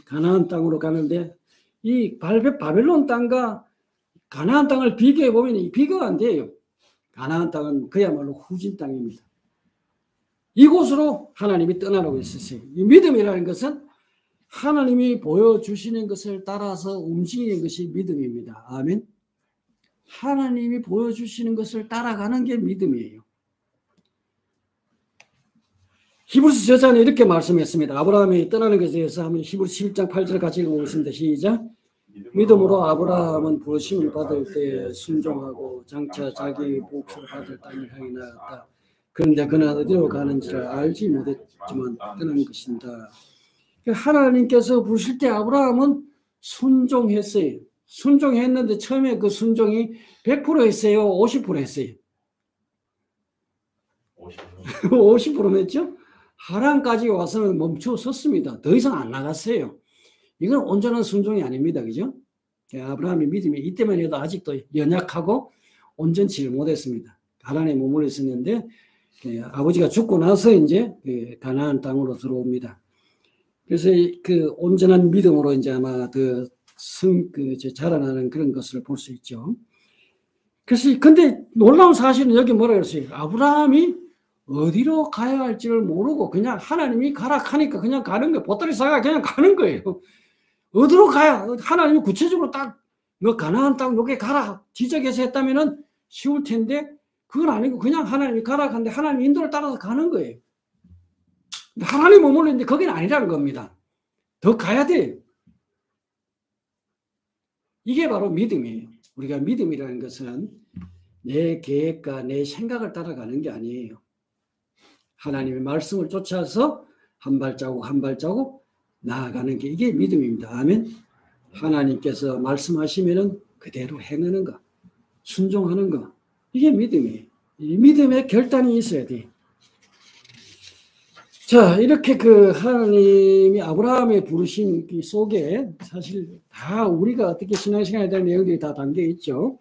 가나안 땅으로 가는데, 이 바벨론 땅과 가나안 땅을 비교해 보면 비교가 안 돼요. 가나안 땅은 그야말로 후진 땅입니다. 이곳으로 하나님이 떠나라고 했었어요. 이 믿음이라는 것은 하나님이 보여주시는 것을 따라서 움직이는 것이 믿음입니다. 아멘. 하나님이 보여주시는 것을 따라가는 게 믿음이에요. 히브리서 저자는 이렇게 말씀했습니다. 아브라함이 떠나는 것에 대해서 한번 히브리서 11장 8절 같이 읽어보겠습니다. 시작. 믿음으로 아브라함은 부르심을 받을 때 순종하고 장차 자기 몫을 받을 땅을 향해 나갔다. 그런데 그는 어디로 가는지를 알지 못했지만 떠난 것입니다. 하나님께서 부르실 때 아브라함은 순종했어요. 순종했는데 처음에 그 순종이 100% 했어요? 50% 했어요? 50% 했죠? 하란까지 와서는 멈춰 섰습니다. 더 이상 안 나갔어요. 이건 온전한 순종이 아닙니다. 그죠? 아브라함의 믿음이 이때만 해도 아직도 연약하고 온전치를 못했습니다. 가나안에 머물러 있었는데 아버지가 죽고 나서 이제 가나안 땅으로 들어옵니다. 그래서 그 온전한 믿음으로 이제 아마 자라나는 그런 것을 볼 수 있죠. 그래서 근데 놀라운 사실은 여기 뭐라 그랬어요? 아브라함이 어디로 가야 할지를 모르고 그냥 하나님이 가라 하니까 그냥 가는 거예요. 보따리 싸가 그냥 가는 거예요. 어디로 가야, 하나님이 구체적으로 딱 너 가나안 땅 여기 가라 지적해서 했다면은 쉬울 텐데 그건 아니고 그냥 하나님이 가라 하는데 하나님 인도를 따라서 가는 거예요. 하나님 머물러 있는데 거기는 아니라는 겁니다. 더 가야 돼요. 이게 바로 믿음이에요. 우리가 믿음이라는 것은 내 계획과 내 생각을 따라가는 게 아니에요. 하나님의 말씀을 쫓아서 한 발자국 한 발자국 나아가는 게 이게 믿음입니다. 아멘. 하나님께서 말씀하시면은 그대로 행하는 거, 순종하는 거, 이게 믿음이에요. 이 믿음의 결단이 있어야 돼. 자, 이렇게 그 하나님이 아브라함의 부르심 속에 사실 다 우리가 어떻게 신앙생활에 대한 내용들이 다 담겨 있죠.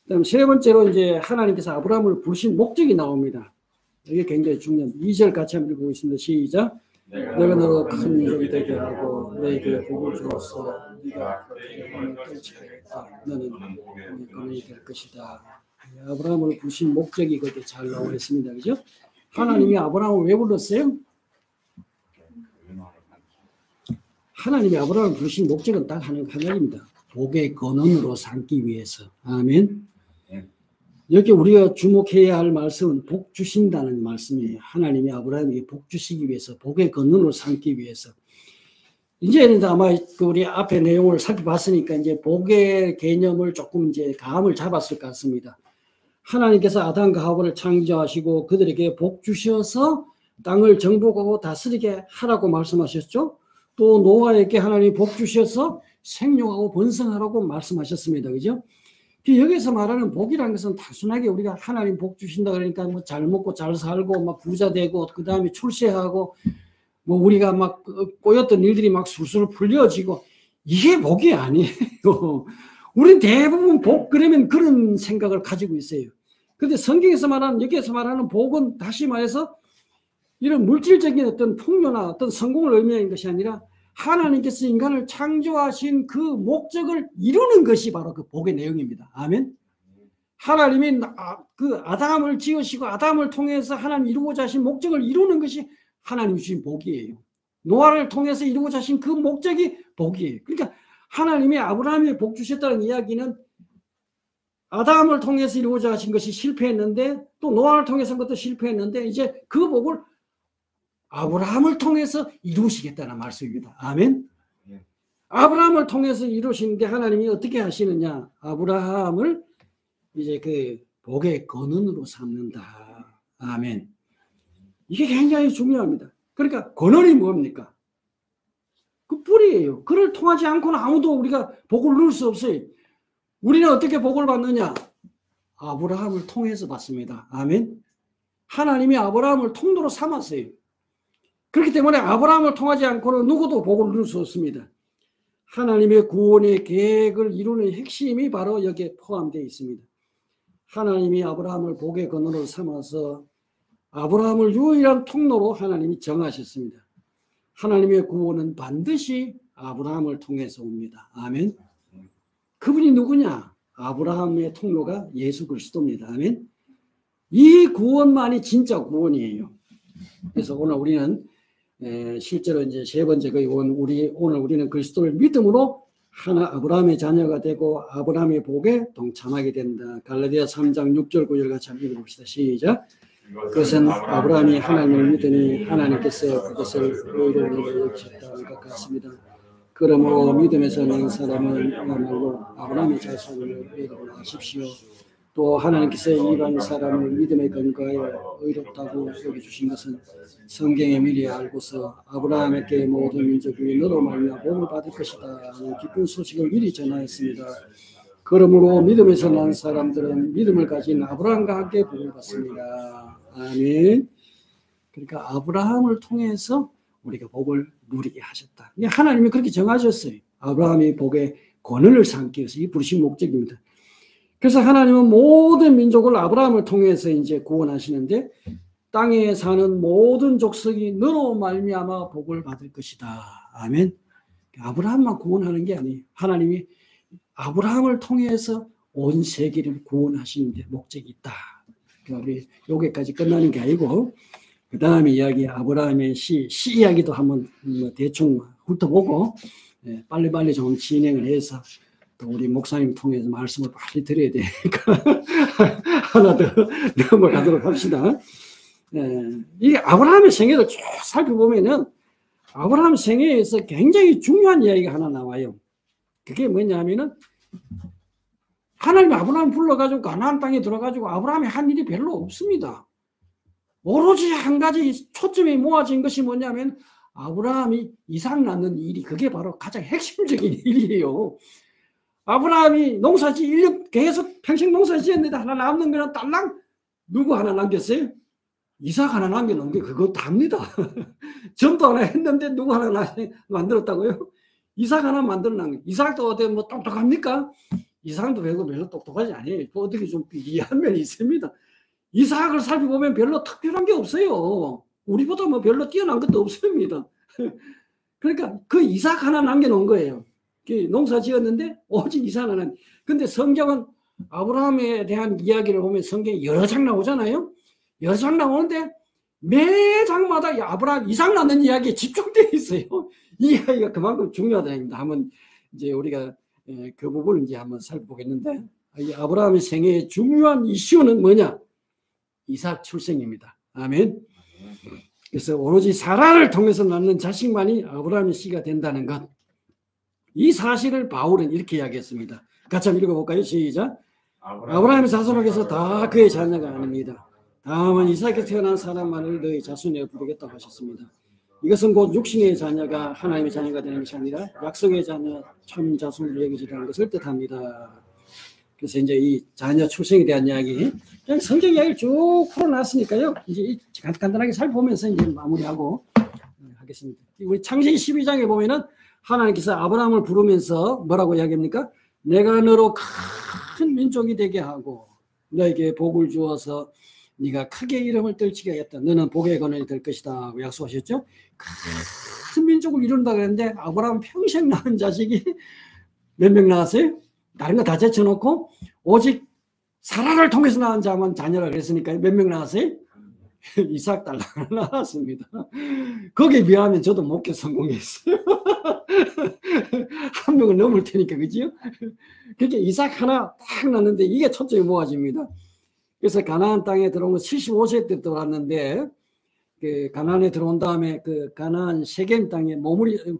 그다음 세 번째로 이제 하나님께서 아브라함을 부르신 목적이 나옵니다. 이게 굉장히 중요합니다. 2절 같이 한번 읽어보겠습니다. 시작. 내가 너로 큰 민족이 되게 하고 너에게 복을 주어서 네가 대원을 떨치하겠다. 너는 복이 될 것이다. 아브라함을 부르신 목적이 그렇게 잘 나와 있습니다. 그죠? 하나님이 아브라함을 왜 불렀어요? 하나님이 아브라함을 부르신 목적은 딱 한 가지입니다. 복의 근원으로 삼기 위해서. 아멘. 여기 우리가 주목해야 할 말씀은 복 주신다는 말씀이에요. 하나님이 아브라함에게 복 주시기 위해서, 복의 근원으로 삼기 위해서. 이제는 아마 우리 앞에 내용을 살펴봤으니까 이제 복의 개념을 조금 이제 감을 잡았을 것 같습니다. 하나님께서 아담과 하와를 창조하시고 그들에게 복 주셔서 땅을 정복하고 다스리게 하라고 말씀하셨죠. 또 노아에게 하나님이 복 주셔서 생육하고 번성하라고 말씀하셨습니다. 그죠? 여기서 말하는 복이라는 것은 단순하게 우리가 하나님 복 주신다 그러니까 뭐 잘 먹고 잘 살고 막 부자 되고 그 다음에 출세하고 뭐 우리가 막 꼬였던 일들이 막 술술 풀려지고 이게 복이 아니에요. 우린 대부분 복 그러면 그런 생각을 가지고 있어요. 그런데 성경에서 말하는 여기에서 말하는 복은 다시 말해서 이런 물질적인 어떤 풍요나 어떤 성공을 의미하는 것이 아니라 하나님께서 인간을 창조하신 그 목적을 이루는 것이 바로 그 복의 내용입니다. 아멘. 하나님이 그 아담을 지으시고 아담을 통해서 하나님 이루고자 하신 목적을 이루는 것이 하나님 주신 복이에요. 노아를 통해서 이루고자 하신 그 목적이 복이에요. 그러니까 하나님이 아브라함에 복 주셨다는 이야기는 아담을 통해서 이루고자 하신 것이 실패했는데 또 노아를 통해서 한 것도 실패했는데 이제 그 복을 아브라함을 통해서 이루시겠다는 말씀입니다. 아멘. 아브라함을 통해서 이루시는데 하나님이 어떻게 하시느냐? 아브라함을 이제 그 복의 근원으로 삼는다. 아멘. 이게 굉장히 중요합니다. 그러니까 근원이 뭡니까? 그 뿌리예요. 그를 통하지 않고는 아무도 우리가 복을 누릴 수 없어요. 우리는 어떻게 복을 받느냐? 아브라함을 통해서 받습니다. 아멘. 하나님이 아브라함을 통로로 삼았어요. 그렇기 때문에 아브라함을 통하지 않고는 누구도 복을 누릴 수 없습니다. 하나님의 구원의 계획을 이루는 핵심이 바로 여기에 포함되어 있습니다. 하나님이 아브라함을 복의 근원으로 삼아서 아브라함을 유일한 통로로 하나님이 정하셨습니다. 하나님의 구원은 반드시 아브라함을 통해서 옵니다. 아멘. 그분이 누구냐? 아브라함의 통로가 예수 그리스도입니다. 아멘. 이 구원만이 진짜 구원이에요. 그래서 오늘 우리는 실제로 이제 세 번째 오늘 우리는 그리스도를 믿음으로 하나 아브라함의 자녀가 되고 아브라함의 복에 동참하게 된다. 갈라디아 3장 6절 9절 같이 한번 읽어봅시다. 시작. 그것은 아브라함이 하나님을 믿으니 하나님께서 그것을 의로움으로 여기셨다는 것 같습니다. 그러므로 믿음에서 난 사람은 그야말로 아브라함의 자손을 믿으십시오. 또 하나님께서 이방 사람을 믿음에 근거하여 의롭다고 여겨주신 것은 성경에 미리 알고서 아브라함에게 모든 민족이 너로 말미암아 복을 받을 것이다 하는 기쁜 소식을 미리 전하였습니다. 그러므로 믿음에서 난 사람들은 믿음을 가진 아브라함과 함께 복을 받습니다. 아멘. 그러니까 아브라함을 통해서 우리가 복을 누리게 하셨다. 하나님이 그렇게 정하셨어요. 아브라함이 복의 권한을 삼기 위해서 이 부르신 목적입니다. 그래서 하나님은 모든 민족을 아브라함을 통해서 이제 구원하시는데 땅에 사는 모든 족속이 너로 말미암아 복을 받을 것이다. 아멘. 아브라함만 구원하는 게 아니에요. 하나님이 아브라함을 통해서 온 세계를 구원하시는 데 목적이 있다. 우리 여기까지 끝나는 게 아니고 그 다음에 이야기 아브라함의 시 이야기도 한번 대충 훑어보고 빨리빨리 좀 진행을 해서 또 우리 목사님 통해서 말씀을 빨리 드려야 되니까 하나 더 넘어가도록 합시다. 이 아브라함의 생애를 쭉 살펴보면은 아브라함 생애에서 굉장히 중요한 이야기가 하나 나와요. 그게 뭐냐면은 하나님이 아브라함 불러가지고 가나안 땅에 들어가지고 아브라함이 한 일이 별로 없습니다. 오로지 한 가지 초점이 모아진 것이 뭐냐면 아브라함이 이삭 낳는 일이 그게 바로 가장 핵심적인 일이에요. 아브라함이 농사지 1년 계속 평생 농사 지었는데 하나 남는 거는 딸랑 누구 하나 남겼어요? 이삭 하나 남겨놓은 게 그거 답니다. 전도 하나 했는데 누구 하나 만들었다고요? 이삭 하나 만들어놓은 이삭도 어때 뭐 똑똑합니까? 이삭도 별로 똑똑하지 않아요. 어떻게 좀 이해한 면이 있습니다. 이삭을 살펴보면 별로 특별한 게 없어요. 우리보다 뭐 별로 뛰어난 것도 없습니다. 그러니까 그 이삭 하나 남겨놓은 거예요. 농사 지었는데 오직 이삭 하나. 근데 성경은 아브라함에 대한 이야기를 보면 성경에 여러 장 나오잖아요. 여러 장 나오는데 매 장마다 아브라함 이삭 낳는 이야기에 집중되어 있어요. 이 이야기가 그만큼 중요하다입니다. 한번 이제 우리가 그 부분을 이제 한번 살펴보겠는데, 이 아브라함의 생애의 중요한 이슈는 뭐냐? 이삭 출생입니다. 아멘. 그래서 오로지 사라를 통해서 낳는 자식만이 아브라함의 씨가 된다는 것. 이 사실을 바울은 이렇게 이야기했습니다. 같이 한번 읽어볼까요? 시작. 아브라함의 자손에게서 다 그의 자녀가 아닙니다. 다만 이삭에 태어난 사람만을 너희 자손이라 부르겠다고 하셨습니다. 이것은 곧 육신의 자녀가 하나님의 자녀가 되는 것이 아니라 약속의 자녀, 참 자손을 여기지라는 것을 뜻합니다. 그래서 이제 이 자녀 출생에 대한 이야기, 그냥 성경 이야기를 쭉 풀어놨으니까요. 이제 간단하게 살펴보면서 이제 마무리하고 하겠습니다. 우리 창세기 12장에 보면은 하나님께서 아브라함을 부르면서 뭐라고 이야기합니까? 내가 너로 큰 민족이 되게 하고 너에게 복을 주어서 네가 크게 이름을 떨치게 하겠다. 너는 복의 근원이 될 것이다. 약속하셨죠? 큰 민족을 이룬다 그랬는데 아브라함 평생 낳은 자식이 몇 명 나왔어요? 다른 거 다 제쳐놓고 오직 사라를 통해서 낳은 자만 자녀라 그랬으니까 몇 명 나왔어요? 이삭 딸 하나 나왔습니다. 거기에 비하면 저도 목회 성공했어요. 한 명을 넘을 테니까, 그지요? 그렇게 이삭 하나 딱 낳는데 이게 초점이 모아집니다. 그래서 가나안 땅에 들어온 거 75세 때 들어왔는데, 그 가나안에 들어온 다음에 그 가나안 세겜 땅에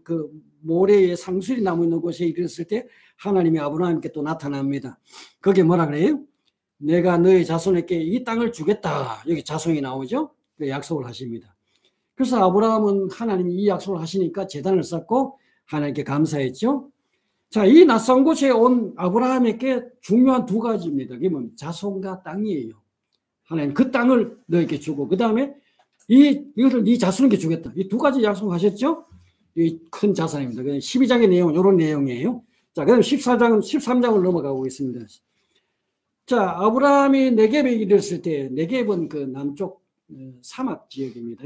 그 모래에 상수리 나무 있는 곳에 이르렀을 때 하나님이 아브라함께 또 나타납니다. 거기에 뭐라 그래요? 내가 너의 자손에게 이 땅을 주겠다. 여기 자손이 나오죠? 그 약속을 하십니다. 그래서 아브라함은 하나님이 이 약속을 하시니까 제단을 쌓고 하나님께 감사했죠. 자, 이 낯선 곳에 온 아브라함에게 중요한 두 가지입니다. 그게 뭡니까? 자손과 땅이에요. 하나님 그 땅을 너에게 주고 그 다음에 이것을 네 자손에게 주겠다. 이 두 가지 약속하셨죠? 이 큰 자산입니다. 12장의 내용은 이런 내용이에요. 자, 그다음 13장을 넘어가 보겠습니다. 자, 아브라함이 네겝에 이르렀을 때, 네겝은 그 남쪽 사막 지역입니다.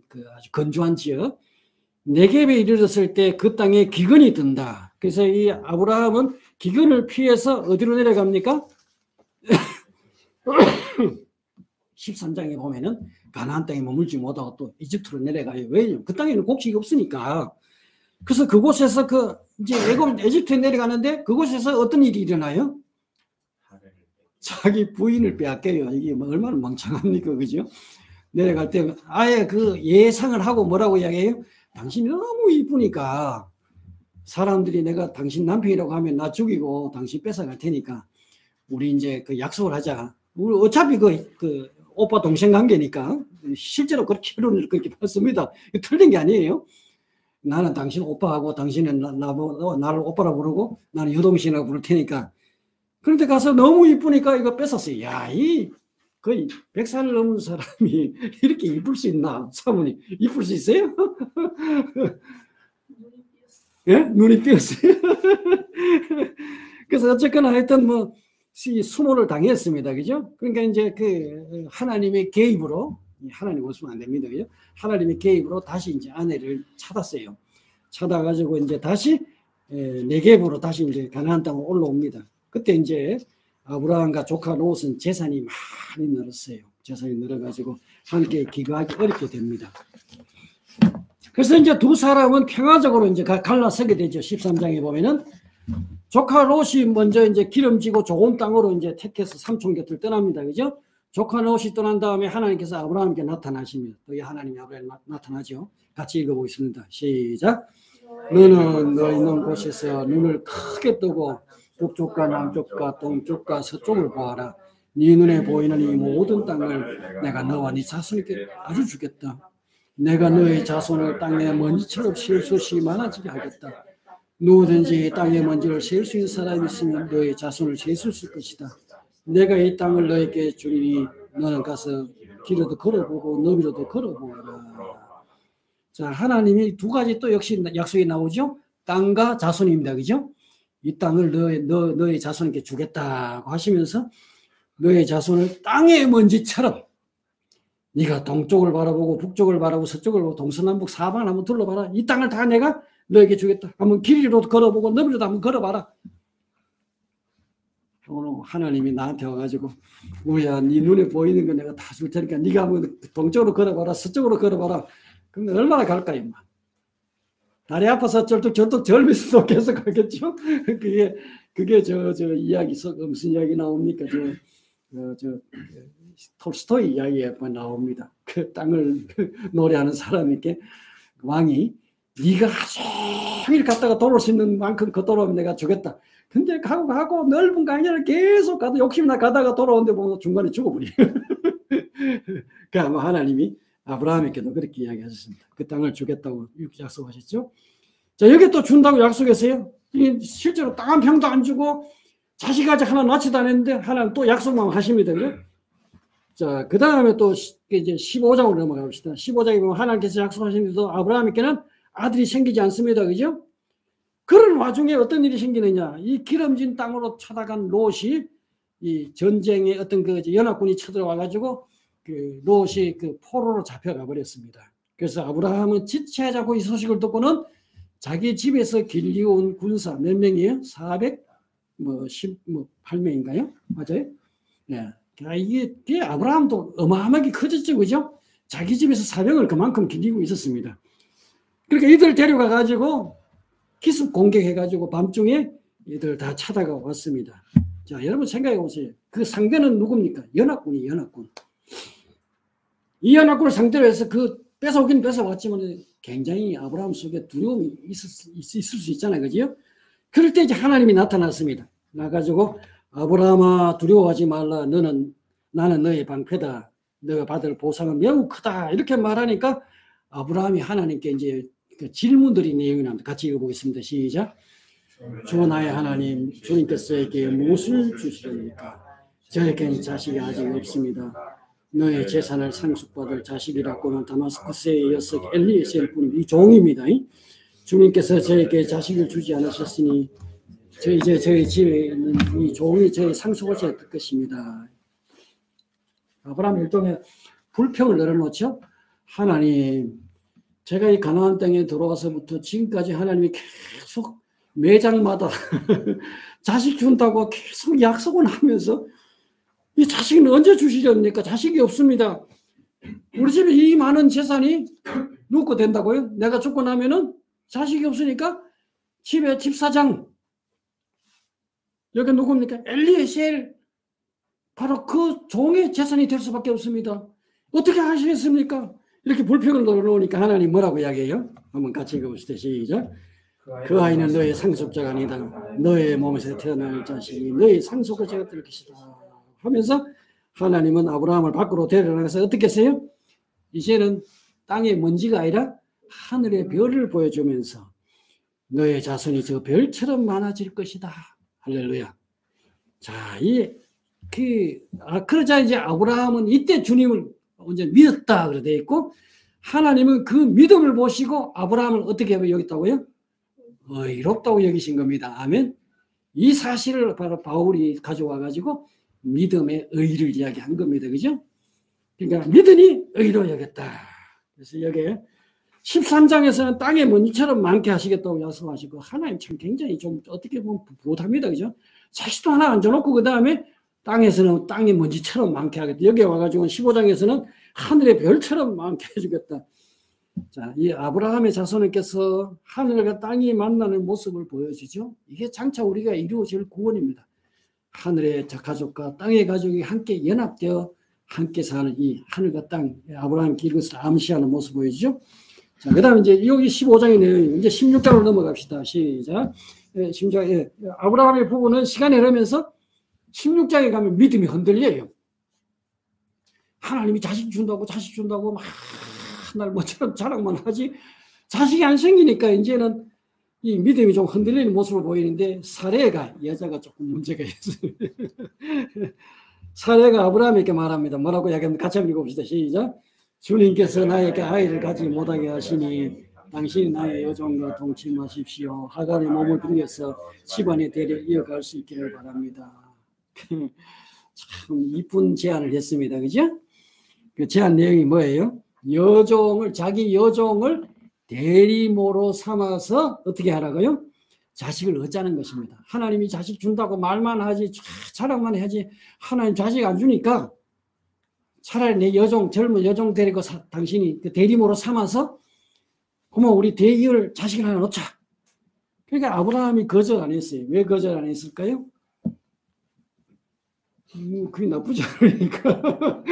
그 아주 건조한 지역. 네겝에 이르렀을 때 그 땅에 기근이 든다. 그래서 이 아브라함은 기근을 피해서 어디로 내려갑니까? 13장에 보면은 가나안 땅에 머물지 못하고 또 이집트로 내려가요. 왜냐면 그 땅에는 곡식이 없으니까. 그래서 그곳에서 이제 에집트에 내려가는데 그곳에서 어떤 일이 일어나요? 자기 부인을 빼앗겨요. 이게 뭐 얼마나 멍청합니까, 그죠? 내려갈 때 아예 그 예상을 하고 뭐라고 이야기해요? 당신이 너무 이쁘니까 사람들이 내가 당신 남편이라고 하면 나 죽이고 당신 뺏어갈 테니까 우리 이제 그 약속을 하자. 우리 어차피 그 오빠 동생 관계니까 실제로 그렇게 결혼을 그렇게 했습니다. 틀린 게 아니에요. 나는 당신 오빠하고 당신은 나를 오빠라 부르고 나는 여동생이라고 부를 테니까. 그런데 가서 너무 이쁘니까 이거 뺏었어요. 야, 거의 100살 넘은 사람이 이렇게 이쁠 수 있나? 사모님, 이쁠 수 있어요? 예? 눈이 삐었어요. 그래서 어쨌거나 하여튼 수모를 당했습니다. 그죠? 그러니까 이제 그 하나님의 개입으로, 하나님 없으면 안 됩니다. 그죠? 하나님의 개입으로 다시 이제 아내를 찾았어요. 찾아가지고 이제 다시 네겝으로 다시 이제 가나안 땅으로 올라옵니다. 그때 이제 아브라함과 조카 롯은 재산이 많이 늘었어요. 재산이 늘어가지고 함께 기거하기 어렵게 됩니다. 그래서 이제 두 사람은 평화적으로 이제 갈라서게 되죠. 13장에 보면은 조카 롯이 먼저 이제 기름지고 좋은 땅으로 이제 택해서 삼촌 곁을 떠납니다. 그죠? 조카 롯이 떠난 다음에 하나님께서 아브라함께 나타나십니다. 또 하나님이 아브라함에 나타나죠. 같이 읽어보겠습니다. 시작. 너는 너 있는 곳에서 눈을 크게 뜨고 북쪽과 남쪽과 동쪽과 서쪽을 보아라. 네 눈에 보이는 이 모든 땅을 내가 너와 네 자손에게 아주 주겠다. 내가 너의 자손을 땅에 먼지처럼 셀 수 없이 많아지게 하겠다. 누구든지 땅의 먼지를 셀 수 있는 사람이 있으면 너의 자손을 셀 수 있을 것이다. 내가 이 땅을 너에게 주리니 너는 가서 길어도 걸어보고 너비로도 걸어보라. 자, 하나님이 두 가지 또 역시 약속이 나오죠. 땅과 자손입니다. 그죠? 이 땅을 너의 자손에게 주겠다고 하시면서 너의 자손을 땅의 먼지처럼 네가 동쪽을 바라보고 북쪽을 바라보고 서쪽을 보고 동서남북 사방을 한번 둘러봐라. 이 땅을 다 내가 너에게 주겠다. 한번 길이로도 걸어보고 너비로도 한번 걸어봐라. 오늘 하나님이 나한테 와가지고 뭐야 네 눈에 보이는 거 내가 다 줄 테니까 네가 한번 동쪽으로 걸어봐라. 서쪽으로 걸어봐라. 그럼 얼마나 갈까 임마. 다리 아파서 절뚝 절면서 계속 가겠죠. 그게 저 이야기 속 무슨 이야기 나옵니까? 톨스토이 이야기에 나옵니다. 그 땅을 노래하는 사람에게 왕이 네가 하루 종일 갔다가 돌아올 수 있는 만큼 걷도록 내가 주겠다. 근데 가고 넓은 강야를 계속 가도 욕심나 가다가 돌아오는데 보면 중간에 죽어버려. 그 아마 하나님이 아브라함에게도 그렇게 이야기하셨습니다. 그 땅을 주겠다고 약속하셨죠. 자, 여기 또 준다고 약속했어요. 실제로 땅 한 평도 안 주고 자식 아직 하나 낳지도 않았는데 하나님 또 약속만 하십니다. 그래? 자, 그 다음에 또 이제 15장으로 넘어가 봅시다. 15장에 보면 하나님께서 약속하시는데도 아브라함에게는 아들이 생기지 않습니다. 그죠? 그런 와중에 어떤 일이 생기느냐. 이 기름진 땅으로 쳐다간 롯이 이 전쟁에 어떤 그 연합군이 쳐들어와가지고 그 롯이 그 포로로 잡혀가 버렸습니다. 그래서 아브라함은 지체하자고 이 소식을 듣고는 자기 집에서 길리온 군사 몇 명이에요? 418명인가요? 맞아요? 네. 이게 아브라함도 어마어마하게 커졌죠. 그죠? 자기 집에서 사병을 그만큼 길리고 있었습니다. 그러니까 이들 데려가가지고 기습 공격해가지고 밤중에 이들 다 찾아가 왔습니다. 자, 여러분 생각해 보세요. 그 상대는 누굽니까? 연합군이 연합군. 이 연합군을 상대로 해서 그 뺏어오긴 뺏어왔지만 굉장히 아브라함 속에 두려움이 있을 수 있잖아요. 그죠? 그럴 때 이제 하나님이 나타났습니다. 나가지고 아브라함아 두려워하지 말라. 나는 너의 방패다. 너가 받을 보상은 매우 크다. 이렇게 말하니까 아브라함이 하나님께 이제 그 질문들이 내용이 나옵니다. 같이 읽어보겠습니다. 시작. 주 나의 하나님, 주님께서 저에게 무엇을 주시렵니까? 저에게는 자식이 아직 없습니다. 너의 재산을 상속받을 자식이라고는 다마스커스의 녀석 엘리에셀 뿐입니다. 이 종입니다. 주님께서 저에게 자식을 주지 않으셨으니 이제 저희 집에 있는 이 종이 저의 상속을 질 것입니다. 아브라함 일종의 불평을 내려놓죠. 하나님, 제가 이 가나안 땅에 들어와서부터 지금까지 하나님이 계속 매장마다 자식 준다고 계속 약속을 하면서 이 자식은 언제 주시렵니까? 자식이 없습니다. 우리 집에 이 많은 재산이 누구 거 된다고요? 내가 죽고 나면은 자식이 없으니까 집에 집사장 여기 누굽니까? 엘리에셀 바로 그 종의 재산이 될 수밖에 없습니다. 어떻게 하시겠습니까? 이렇게 불평을 넣어놓으니까 하나님 뭐라고 이야기해요? 한번 같이 읽어봅시다. 시작. 그 아이는 너의 상속자가 아니다. 너의 몸에서 태어날 자식이 너의 상속을 제가 될 것이다. 하면서 하나님은 아브라함을 밖으로 데려나가서 어떻게 했어요? 이제는 땅의 먼지가 아니라 하늘의 별을 보여주면서 너의 자손이 저 별처럼 많아질 것이다. 할렐루야. 자, 그러자 이제 아브라함은 이때 주님을 언제 믿었다 그래 돼 있고 하나님은 그 믿음을 보시고 아브라함을 어떻게 여겼다고요? 의롭다고 여기신 겁니다. 아멘. 이 사실을 바로 바울이 가져와 가지고 믿음의 의를 이야기한 겁니다. 그죠? 그러니까 믿으니 의로 여겼다. 그래서 여기에 13장에서는 땅의 먼지처럼 많게 하시겠다고 약속하시고 하나님 참 굉장히 좀 어떻게 보면 부담이다. 그죠? 자식도 하나 앉아놓고 그 다음에 땅에서는 땅의 먼지처럼 많게 하겠다. 여기 와가지고 15장에서는 하늘의 별처럼 많게 해주겠다. 자, 이 아브라함의 자손에게서 하늘과 땅이 만나는 모습을 보여주죠. 이게 장차 우리가 이루어질 구원입니다. 하늘의 가족과 땅의 가족이 함께 연합되어 함께 사는 이 하늘과 땅, 아브라함 이것을 암시하는 모습 보여주죠. 자, 그 다음에 이제 여기 15장의 내용이 이제 16장으로 넘어갑시다. 시작. 16장, 아브라함의 부부는 시간이 흐르면서 16장에 가면 믿음이 흔들려요. 하나님이 자식 준다고 막 날 뭐처럼 자랑만 하지 자식이 안 생기니까 이제는 이 믿음이 좀 흔들리는 모습을 보이는데 사례가 여자가 조금 문제가 있어요. 사례가 아브라함에게 말합니다. 뭐라고 이야기합니까? 같이 한번 읽어봅시다. 시작. 주님께서 나에게 아이를 갖지 못하게 하시니 당신이 나의 여종과 동침하십시오. 하간의 몸을 빌려서 집안의 대를 이어갈 수 있기를 바랍니다. 참 이쁜 제안을 했습니다. 그죠? 그 제안 내용이 뭐예요? 자기 여종을 대리모로 삼아서 어떻게 하라고요? 자식을 얻자는 것입니다. 하나님이 자식 준다고 말만 하지 자랑만 하지 하나님 자식 안 주니까 차라리 내 젊은 여종 데리고 당신이 그 대리모로 삼아서 그러면 우리 대이을 자식을 하나 놓자. 그러니까 아브라함이 거절 안 했어요. 왜 거절 안 했을까요? 그게 나쁘지 않으니까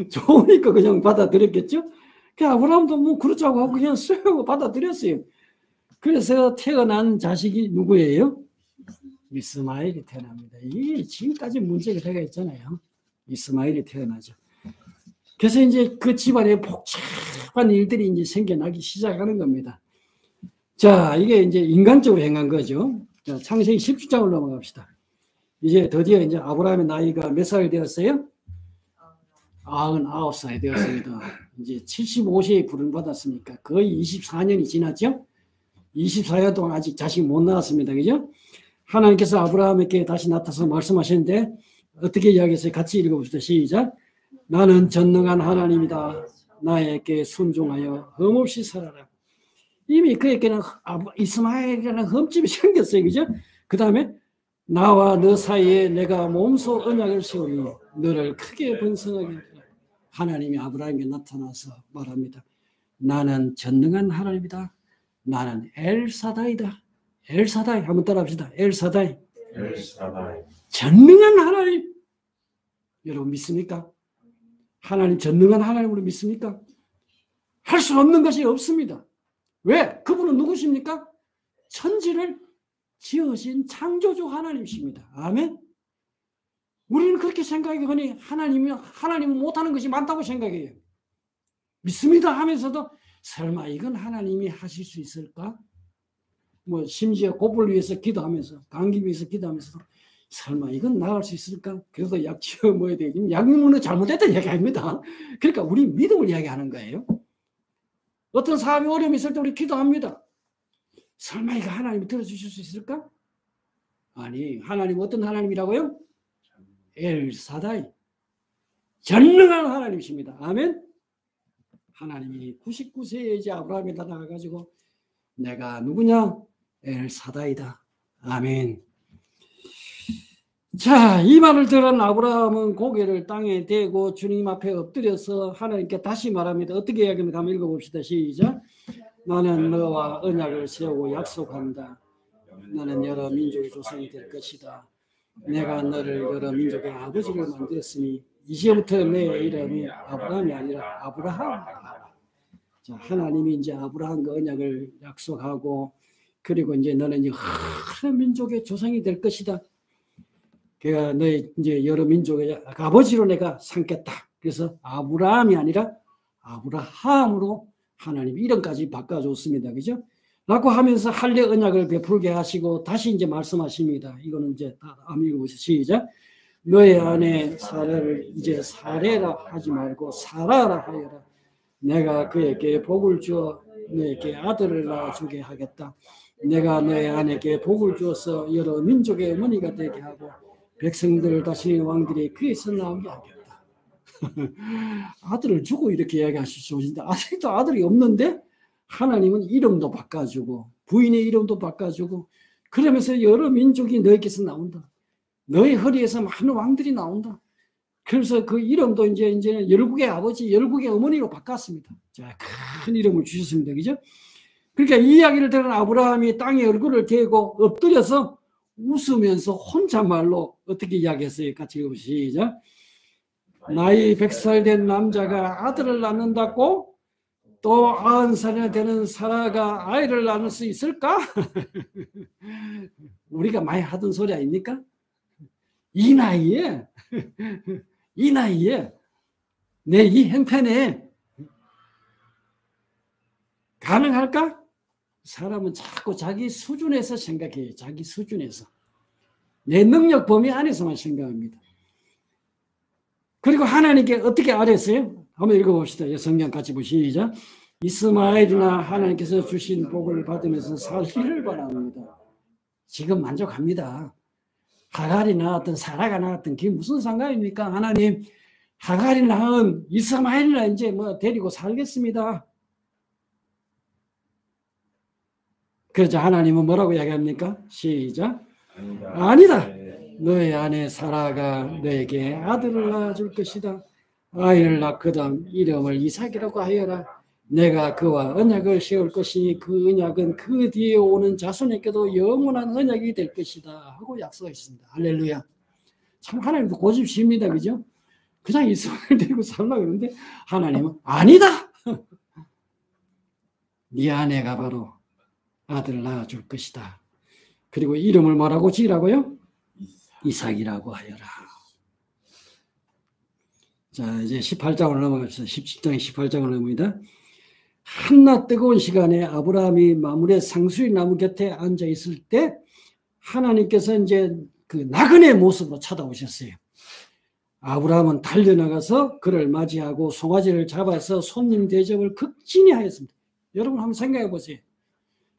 좋으니까 그냥 받아들였겠죠. 그 아브라함도 뭐 그렇자고 하고 그냥 수용하고 받아들였어요. 그래서 태어난 자식이 누구예요? 이스마엘이 태어납니다. 이게 지금까지 문제가 되가 있잖아요. 이스마엘이 태어나죠. 그래서 이제 그 집안에 복잡한 일들이 이제 생겨나기 시작하는 겁니다. 자, 이게 이제 인간적으로 행한 거죠. 자, 창세기 17장을 넘어갑시다. 이제 드디어 이제 아브라함의 나이가 몇 살 되었어요? 99살 되었습니다. 이제 75세에 부름받았으니까 거의 24년이 지났죠? 24년 동안 아직 자식 못 낳았습니다. 그죠? 하나님께서 아브라함에게 다시 나타나서 말씀하셨는데 어떻게 이야기했어요? 같이 읽어봅시다. 시작. 나는 전능한 하나님이다. 나에게 순종하여 흠없이 살아라. 이미 그에게는 이스마엘이라는 흠집이 생겼어요. 그죠? 그 다음에 나와 너 사이에 내가 몸소 언약을 세우니 너를 크게 번성하게 하리라. 하나님이 아브라함에게 나타나서 말합니다. 나는 전능한 하나님이다. 나는 엘사다이다. 엘사다이 한번 따라합시다. 엘사다이. 엘사다이. 전능한 하나님. 여러분 믿습니까? 하나님 전능한 하나님으로 믿습니까? 할 수 없는 것이 없습니다. 왜? 그분은 누구십니까? 천지를 지으신 창조주 하나님이십니다. 아멘. 우리는 그렇게 생각하니 하나님은 못하는 것이 많다고 생각해요. 믿습니다 하면서도 설마 이건 하나님이 하실 수 있을까? 뭐 심지어 고불 위해서 기도하면서 감기 위해서 기도하면서도 설마 이건 나갈 수 있을까? 그래도 약 지어 먹어야 돼. 약물은 잘못됐다는 이야기 아닙니다. 그러니까 우리 믿음을 이야기하는 거예요. 어떤 사람이 어려움이 있을 때 우리 기도합니다. 설마 이거 하나님이 들어주실 수 있을까? 아니, 하나님 어떤 하나님이라고요? 엘사다이. 전능한 하나님이십니다. 아멘. 하나님이 99세에 이제 아브라함에 나가가지고 내가 누구냐? 엘사다이다. 아멘. 자, 이 말을 들은 아브라함은 고개를 땅에 대고 주님 앞에 엎드려서 하나님께 다시 말합니다. 어떻게 이야기하면 한번 읽어봅시다. 시작. 나는 너와 언약을 세우고 약속한다. 너는 여러 민족의 조상이 될 것이다. 내가 너를 여러 민족의 아버지를 만들었으니 이제부터 내 이름이 아브라함이 아니라 아브라함. 자, 하나님이 이제 아브라함과 언약을 약속하고 그리고 이제 너는 여러 민족의 조상이 될 것이다. 그가 너의 이제 여러 민족의 아버지로 내가 삼겠다. 그래서 아브라함이 아니라 아브라함으로 하나님이 이름까지 바꿔줬습니다. 그죠? 라고 하면서 할례 언약을 베풀게 하시고 다시 이제 말씀하십니다. 이거는 이제 다 읽어보세요. 시작. 너의 아내 사라를 이제 사레라 하지 말고 사라라 하여라. 내가 그에게 복을 주어 너에게 아들을 낳아주게 하겠다. 내가 너의 아내에게 복을 주어서 여러 민족의 어머니가 되게 하고 백성들 다시 왕들이 그에서 나오게 하겠다. 아들을 주고 이렇게 이야기하실 수 있는데 아직도 아들이 없는데 하나님은 이름도 바꿔주고 부인의 이름도 바꿔주고 그러면서 여러 민족이 너에게서 나온다. 너의 허리에서 많은 왕들이 나온다. 그래서 그 이름도 이제 열국의 아버지, 열국의 어머니로 바꿨습니다. 자, 큰 이름을 주셨습니다. 그죠? 그러니까 이 이야기를 들은 아브라함이 땅에 얼굴을 대고 엎드려서 웃으면서 혼잣말로 어떻게 이야기했어요? 같이 읽어보시죠. 시작. 나이 100살 된 남자가 아들을 낳는다고? 또 90살이나 되는 사라가 아이를 낳을 수 있을까? 우리가 많이 하던 소리 아닙니까? 이 나이에 내 이 형편에 가능할까? 사람은 자꾸 자기 수준에서 생각해요. 자기 수준에서. 내 능력 범위 안에서만 생각합니다. 그리고 하나님께 어떻게 아뢰었어요? 한번 읽어봅시다. 성경 같이 보시죠. 시작. 이스마엘이나 하나님께서 주신 복을 받으면서 살기를 바랍니다. 지금 만족합니다. 하갈이 나왔든 사라가 나왔든 그게 무슨 상관입니까? 하나님, 하갈이 낳은 이스마엘이나 이제 뭐 데리고 살겠습니다. 그러자 하나님은 뭐라고 이야기합니까? 시작. 아니다. 너의 아내 사라가 너에게 아들을 낳아줄 것이다. 아이를 낳거든 이름을 이삭이라고 하여라. 내가 그와 언약을 세울 것이니 그 언약은 그 뒤에 오는 자손에게도 영원한 언약이 될 것이다 하고 약속했습니다. 할렐루야. 참 하나님도 고집십니다. 그죠? 그냥 이스마엘 데리고 살라고 그러는데 하나님은 아니다. 네 아내가 바로 아들을 낳아줄 것이다. 그리고 이름을 뭐라고 지으라고요? 이삭이라고 하여라. 자, 이제 18장으로 넘어갑시다. 17장에 18장으로 넘어갑니다. 한낮 뜨거운 시간에 아브라함이 마므레 상수리 나무 곁에 앉아 있을 때 하나님께서 이제 그 나그네 모습으로 찾아오셨어요. 아브라함은 달려나가서 그를 맞이하고 송아지를 잡아서 손님 대접을 극진히 하였습니다. 여러분 한번 생각해 보세요.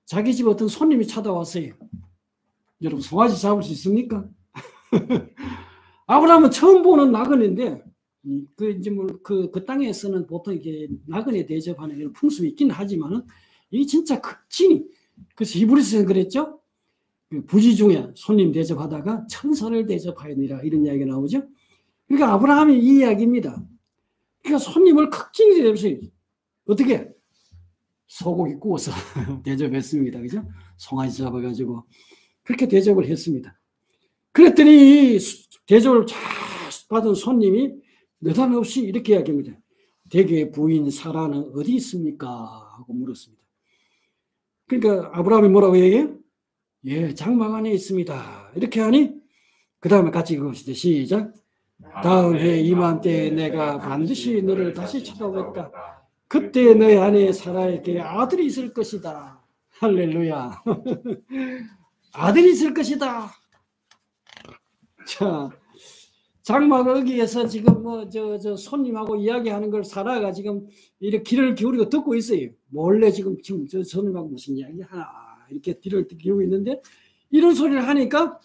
자기 집 어떤 손님이 찾아왔어요. 여러분 송아지 잡을 수 있습니까? 아브라함은 처음 보는 나그네인데 그 땅에서는 보통 이게 나그네 대접하는 이런 풍습이 있긴 하지만은 이게 진짜 극진히, 그래서 히브리서에서 그랬죠. 부지 중에 손님 대접하다가 천사를 대접하였느니라 이런 이야기가 나오죠. 그러니까 아브라함이 이 이야기입니다. 그러니까 손님을 극진히 대접해서 어떻게 소고기 구워서 대접했습니다. 그죠? 송아지 잡아가지고 그렇게 대접을 했습니다. 그랬더니 대접을 잘 받은 손님이 느닷없이 이렇게 이야기합니다. 대개 부인 사라는 어디 있습니까? 하고 물었습니다. 그러니까 아브라함이 뭐라고 얘기해요? 예, 장막 안에 있습니다. 이렇게 하니 그 다음에 같이 읽읍시다. 시작. 다음 해 이맘때에 내가 반드시 너를 다시 찾아오겠다. 그때 너의 아내 사라에게 아들이 있을 것이다. 할렐루야. 아들이 있을 것이다. 자, 장막 어귀에서 지금 저 손님하고 이야기하는 걸 사라가 지금 이렇게 귀를 기울이고 듣고 있어요. 몰래 지금 저 손님하고 무슨 이야기 하나 이렇게 귀를 기울이고 있는데 이런 소리를 하니까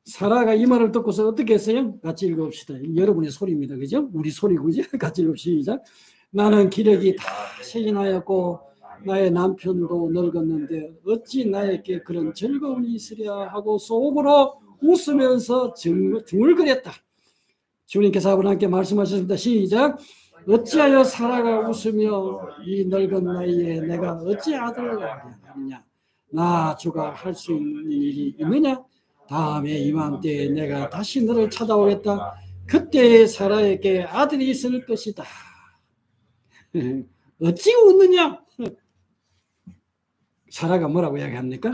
사라가 이 말을 듣고서 어떻게 했어요? 같이 읽어봅시다. 여러분의 소리입니다. 그죠? 우리 소리고, 그죠? 같이 읽읍시다. 나는 기력이 다 쇠진하였고 나의 남편도 늙었는데 어찌 나에게 그런 즐거움이 있으랴 하고 속으로 웃으면서 중얼거렸다. 주님께서 아브라함께 말씀하셨습니다. 시작. 어찌하여 사라가 웃으며 이 늙은 나이에 내가 어찌 아들을 낳느냐. 나 주가 할 수 있는 일이 있느냐. 다음에 이맘때에 내가 다시 너를 찾아오겠다. 그때 사라에게 아들이 있을 것이다. 어찌 웃느냐? 사라가 뭐라고 이야기합니까?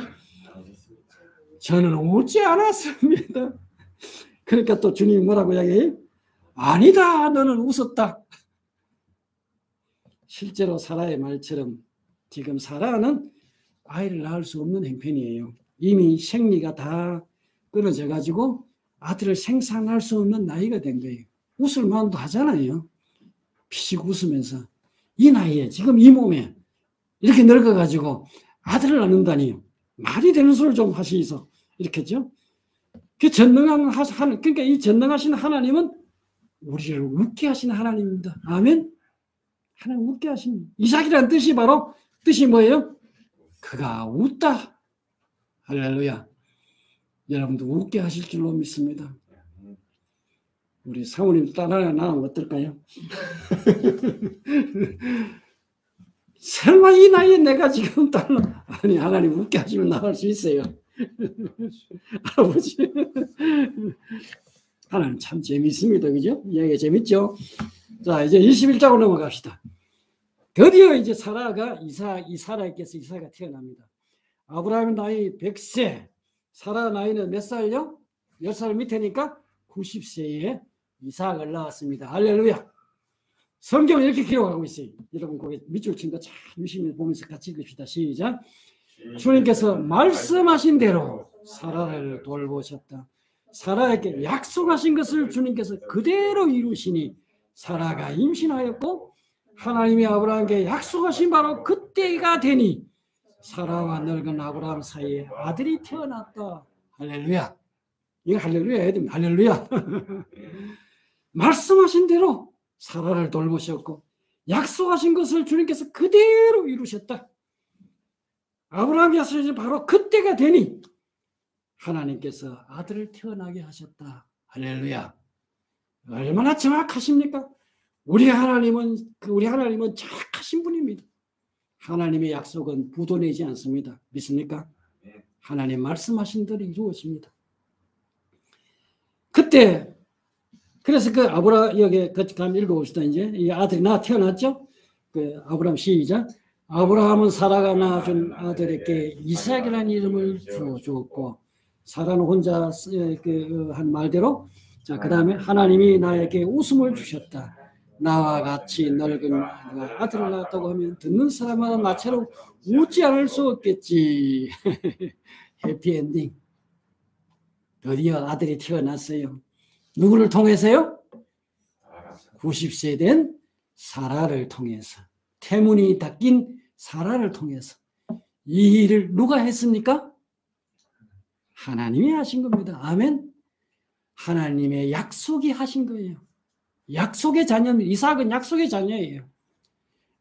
저는 웃지 않았습니다. 그러니까 또 주님이 뭐라고 이야기해요? 아니다, 너는 웃었다. 실제로 사라의 말처럼 지금 사라는 아이를 낳을 수 없는 형편이에요. 이미 생리가 다 끊어져 가지고 아들을 생산할 수 없는 나이가 된 거예요. 웃을 마음도 하잖아요. 피식 웃으면서 이 나이에 지금 이 몸에 이렇게 늙어 가지고 아들을 낳는다니 말이 되는 소리를 좀 하시소. 이렇게죠. 그 전능한 하나님, 그러니까 이 전능하신 하나님은 우리를 웃게 하시는 하나님입니다. 아멘. 하나님 웃게 하시는 이삭이라는 뜻이 바로 뜻이 뭐예요? 그가 웃다. 할렐루야. 여러분도 웃게 하실 줄로 믿습니다. 우리 사모님 딸 하나 낳으면 어떨까요? 설마 이 나이에 내가 지금 딸 아니 하나님 웃게 하시면 나갈 수 있어요. 아버지 하나님 참 재밌습니다. 그죠? 이야기가 재밌죠? 자, 이제 21장으로 넘어갑시다. 드디어 이제 사라가 이사라에게서 이삭이 태어납니다. 아브라함의 나이 100세, 사라 나이는 몇 살요? 10살 밑에니까 90세에 이삭을 낳았습니다. 할렐루야. 성경은 이렇게 기록하고 있어요. 여러분 거기 밑줄 친 거 참 유심히 보면서 같이 읽읍시다. 시작. 주님께서 말씀하신 대로 사라를 돌보셨다. 사라에게 약속하신 것을 주님께서 그대로 이루시니 사라가 임신하였고 하나님이 아브라함에게 약속하신 바로 그때가 되니 사라와 늙은 아브라함 사이에 아들이 태어났다. 할렐루야. 이거 할렐루야 해야 됩니다. 할렐루야. 말씀하신 대로 사라를 돌보셨고 약속하신 것을 주님께서 그대로 이루셨다. 아브라함이 약속하신 바로 그때가 되니 하나님께서 아들을 태어나게 하셨다. 할렐루야. 얼마나 정확하십니까? 우리 하나님은 정확하신 분입니다. 하나님의 약속은 부도내지 않습니다. 믿습니까? 하나님 말씀하신 대로 이루어집니다. 그때 그래서 그 아브라 여기 한번 읽어봅시다. 이제 이 아들이 태어났죠. 그 아브라함 시작. 아브라함은 사라가 낳아준 아들에게 이삭이라는 이름을 주었고 사라는 혼자 한 말대로 자 그다음에 하나님이 나에게 웃음을 주셨다. 나와 같이 늙은 아들을 낳았다고 하면 듣는 사람마다 나처럼 웃지 않을 수 없겠지. 해피엔딩. 드디어 아들이 태어났어요. 누구를 통해서요? 90세 된 사라를 통해서. 태문이 닦인 사라를 통해서. 이 일을 누가 했습니까? 하나님이 하신 겁니다. 아멘. 하나님의 약속이 하신 거예요. 약속의 자녀입니다. 이삭은 약속의 자녀예요.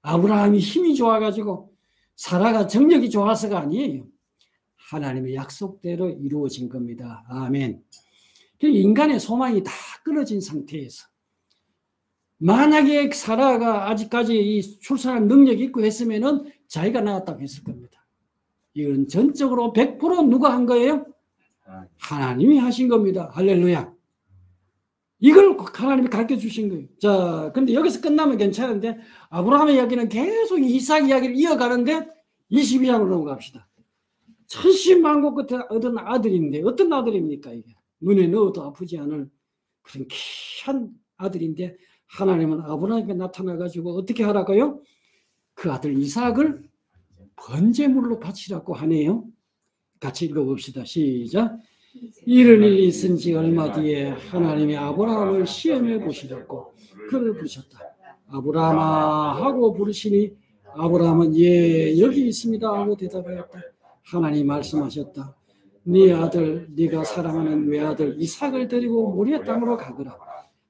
아브라함이 힘이 좋아가지고 사라가 정력이 좋아서가 아니에요. 하나님의 약속대로 이루어진 겁니다. 아멘. 인간의 소망이 다 끊어진 상태에서 만약에 사라가 아직까지 이 출산할 능력이 있고 했으면은 자기가 낳았다고 했을 겁니다. 이건 전적으로 100% 누가 한 거예요? 하나님이 하신 겁니다. 할렐루야. 이걸 하나님이 가르쳐 주신 거예요. 자, 근데 여기서 끝나면 괜찮은데 아브라함의 이야기는 계속 이삭 이야기를 이어가는데 22장으로 넘어갑시다. 천신만고 끝에 얻은 아들인데 어떤 아들입니까 이게? 눈에 넣어도 아프지 않을 그런 귀한 아들인데 하나님은 아브라함에게 나타나가지고 어떻게 하라고요? 그 아들 이삭을 번제물로 바치라고 하네요. 같이 읽어봅시다. 시작. 이런 일이 있은 지 얼마 뒤에 하나님이 아브라함을 시험해 보시려고 그를 부르셨다. 아브라함아 하고 부르시니 아브라함은 예 여기 있습니다 하고 대답하였다. 하나님 말씀하셨다. 네 아들 네가 사랑하는 외아들 이삭을 데리고 모리아 땅으로 가거라.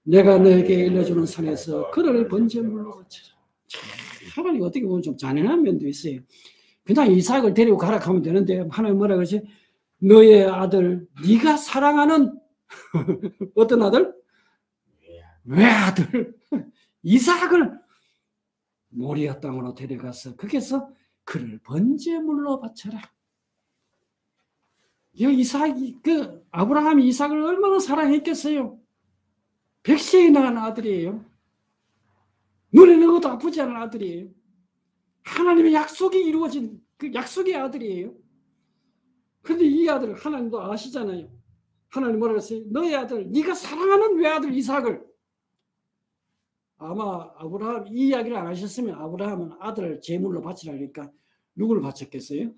내가 너에게 일러주는 산에서 그를 번제물로 바치라. 하나님 어떻게 보면 좀 잔인한 면도 있어요. 그냥 이삭을 데리고 가라 하면 되는데 하나님 뭐라 그러지? 너의 아들 네가 사랑하는 어떤 아들? 외아들 이삭을 모리아 땅으로 데려가서 거기서 그를 번제물로 바쳐라. 이삭이 아브라함이 이삭을 얼마나 사랑했겠어요? 100세에 낳은 아들이에요. 눈에 넣어도 아프지 않은 아들이에요. 하나님의 약속이 이루어진 그 약속의 아들이에요. 그런데 이 아들을 하나님도 아시잖아요. 하나님 뭐라고 했어요? 너의 아들, 네가 사랑하는 외아들 이삭을. 아마 아브라함 이 이야기를 안 하셨으면 아브라함은 아들을 제물로 바치라니까 누구를 바쳤겠어요?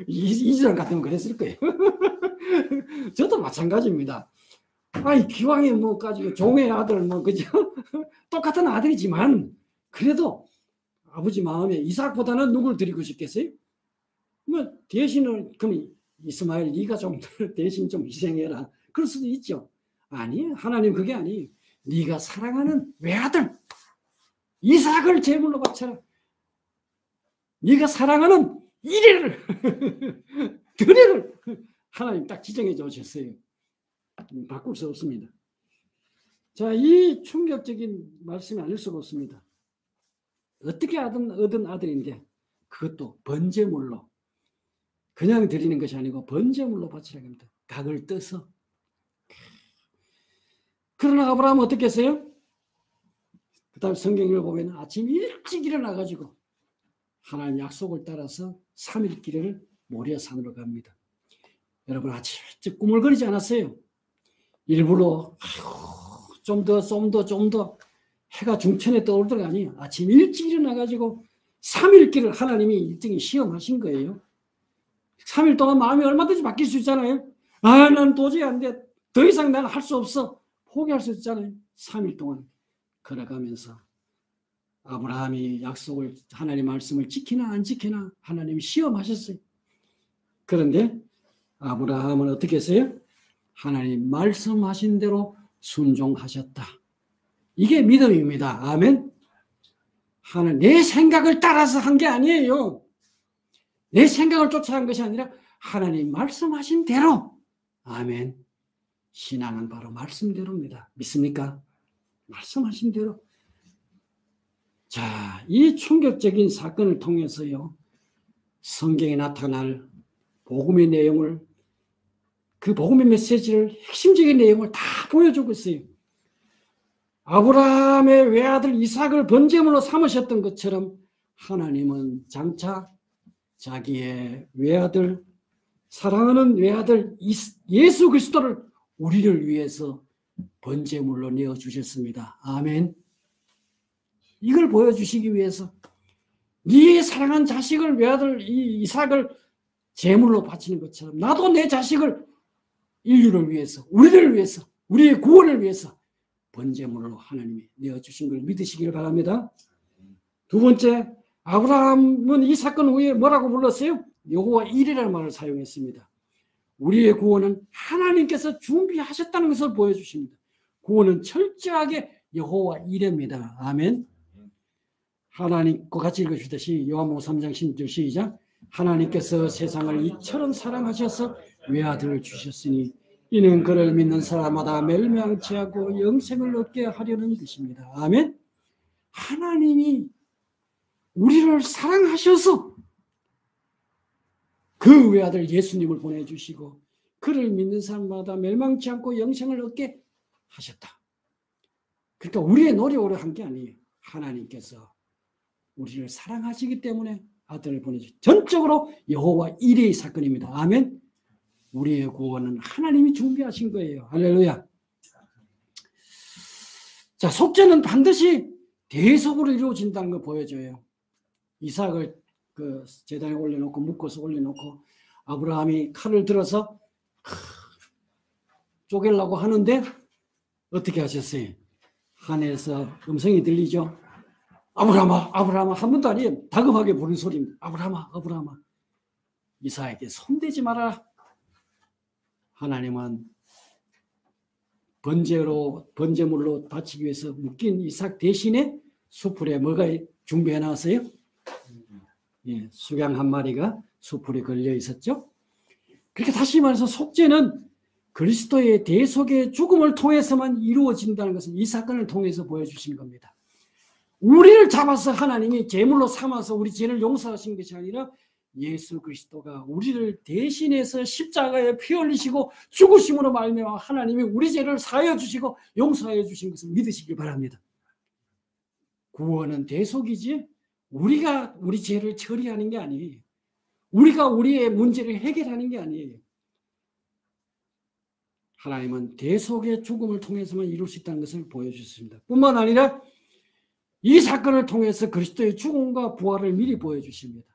이스라엘 같으면 그랬을 거예요. 저도 마찬가지입니다. 아이 기왕에 뭐 가지고 종의 아들 뭐 그죠? 똑같은 아들이지만 그래도 아버지 마음에 이삭보다는 누굴 드리고 싶겠어요? 뭐 대신을 그럼 이스마엘 네가 좀 대신 좀 희생해라. 그럴 수도 있죠. 아니에요. 하나님 그게 아니에요. 네가 사랑하는 외아들 이삭을 제물로 바쳐라. 네가 사랑하는 이래를 드레를 하나님 딱 지정해 주셨어요. 바꿀 수 없습니다. 자, 이 충격적인 말씀이 아닐 수가 없습니다. 어떻게 얻은 아들인데 그것도 번제물로 그냥 드리는 것이 아니고 번제물로 바치라고 합니다. 각을 떠서. 그러나 아브라함은 어떻게 했어요? 그 다음 성경을 보면 아침 일찍 일어나가지고 하나님 약속을 따라서 3일 길을 모리아 산으로 갑니다. 여러분 아침 일찍 꾸물거리지 않았어요. 일부러 좀 더 해가 중천에 떠오르더니 아니에요. 아침 일찍 일어나가지고 3일 길을 하나님이 일등히 시험하신 거예요. 3일 동안 마음이 얼마든지 바뀔 수 있잖아요. 난 도저히 안 돼. 더 이상 나는 할 수 없어. 포기할 수 있잖아요. 3일 동안 걸어가면서 아브라함이 약속을, 하나님 말씀을 지키나 안 지키나 하나님이 시험하셨어요. 그런데 아브라함은 어떻게 했어요? 하나님 말씀하신 대로 순종하셨다. 이게 믿음입니다. 아멘. 하나님, 내 생각을 따라서 한 게 아니에요. 내 생각을 쫓아간 것이 아니라 하나님 말씀하신 대로. 아멘. 신앙은 바로 말씀대로입니다. 믿습니까? 말씀하신 대로. 자, 이 충격적인 사건을 통해서요, 성경에 나타날 복음의 내용을, 그 복음의 메시지를, 핵심적인 내용을 다 보여주고 있어요. 아브라함의 외아들 이삭을 번제물로 삼으셨던 것처럼 하나님은 장차 자기의 외아들, 사랑하는 외아들 예수 그리스도를 우리를 위해서 번제물로 내어주셨습니다. 아멘. 이걸 보여주시기 위해서 네 사랑한 자식을, 외아들 이삭을 제물로 바치는 것처럼 나도 내 자식을 인류를 위해서, 우리를 위해서, 우리의 구원을 위해서 번제물로 하나님이 내어주신 걸 믿으시길 바랍니다. 두 번째, 아브라함은 이 사건 후에 뭐라고 불렀어요? 여호와 일이라는 말을 사용했습니다. 우리의 구원은 하나님께서 준비하셨다는 것을 보여주십니다. 구원은 철저하게 여호와 일입니다. 아멘. 하나님과 같이 읽으시듯이 요한복음 3장 16절 시작. 하나님께서 세상을 이처럼 사랑하셔서 외아들을 주셨으니 이는 그를 믿는 사람마다 멸망치 않고 영생을 얻게 하려는 것입니다. 아멘. 하나님이 우리를 사랑하셔서 그 외아들 예수님을 보내주시고 그를 믿는 사람마다 멸망치 않고 영생을 얻게 하셨다. 그러니까 우리의 노력으로 한 게 아니에요. 하나님께서 우리를 사랑하시기 때문에 아들을 보내주신 전적으로 여호와 일의 사건입니다. 아멘. 우리의 구원은 하나님이 준비하신 거예요. 할렐루야. 자, 속죄는 반드시 대속으로 이루어진다는 걸 보여줘요. 이삭을 그 제단에 올려놓고 묶어서 올려놓고 아브라함이 칼을 들어서 쪼개려고 하는데 어떻게 하셨어요? 하늘에서 음성이 들리죠. 아브라함아, 아브라함아. 한 번도 아니에요. 다급하게 부른 소리입니다. 아브라함아, 아브라함아. 이삭에게 손대지 마라. 하나님은 번제물로 바치기 위해서 묶인 이삭 대신에 수풀에 뭐가 준비해 놨어요? 예, 수양 한 마리가 수풀에 걸려 있었죠. 그렇게 다시 말해서 속죄는 그리스도의 대속의 죽음을 통해서만 이루어진다는 것은 이 사건을 통해서 보여주신 겁니다. 우리를 잡아서 하나님이 제물로 삼아서 우리 죄를 용서하신 것이 아니라 예수 그리스도가 우리를 대신해서 십자가에 피 흘리시고 죽으심으로 말미암아 하나님이 우리 죄를 사하여 주시고 용서하여 주신 것을 믿으시길 바랍니다. 구원은 대속이지 우리가 우리 죄를 처리하는 게 아니에요. 우리가 우리의 문제를 해결하는 게 아니에요. 하나님은 대속의 죽음을 통해서만 이룰 수 있다는 것을 보여주셨습니다. 뿐만 아니라 이 사건을 통해서 그리스도의 죽음과 부활을 미리 보여주십니다.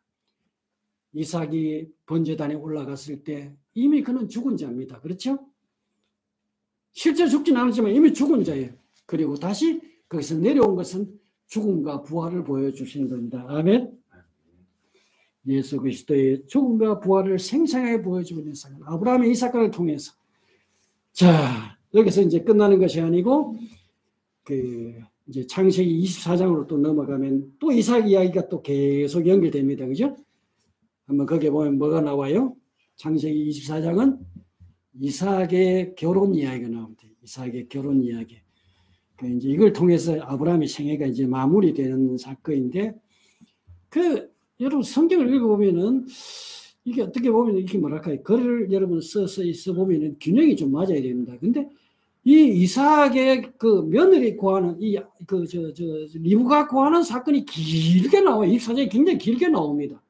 이삭이 번제단에 올라갔을 때 이미 그는 죽은 자입니다. 그렇죠? 실제 죽진 않았지만 이미 죽은 자예요. 그리고 다시 거기서 내려온 것은 죽음과 부활을 보여주시는 겁니다. 아멘. 예수 그리스도의 죽음과 부활을 생생하게 보여주는 사건, 아브라함의 이 사건을 통해서. 자, 여기서 이제 끝나는 것이 아니고 이제 창세기 24장으로 또 넘어가면 또 이삭 이야기가 또 계속 연결됩니다. 그죠? 한번 거기에 보면 뭐가 나와요? 창세기 24장은 이삭의 결혼 이야기가 나옵니다. 이삭의 결혼 이야기. 이제 이걸 통해서 아브라함의 생애가 이제 마무리되는 사건인데, 여러분 성경을 읽어보면은 이게 어떻게 보면 이게 뭐랄까요? 글을 여러분 써보면은 균형이 좀 맞아야 됩니다. 근데 이 이삭의 그 며느리 구하는 리브가 구하는 사건이 길게 나와요. 24장이 굉장히 길게 나옵니다.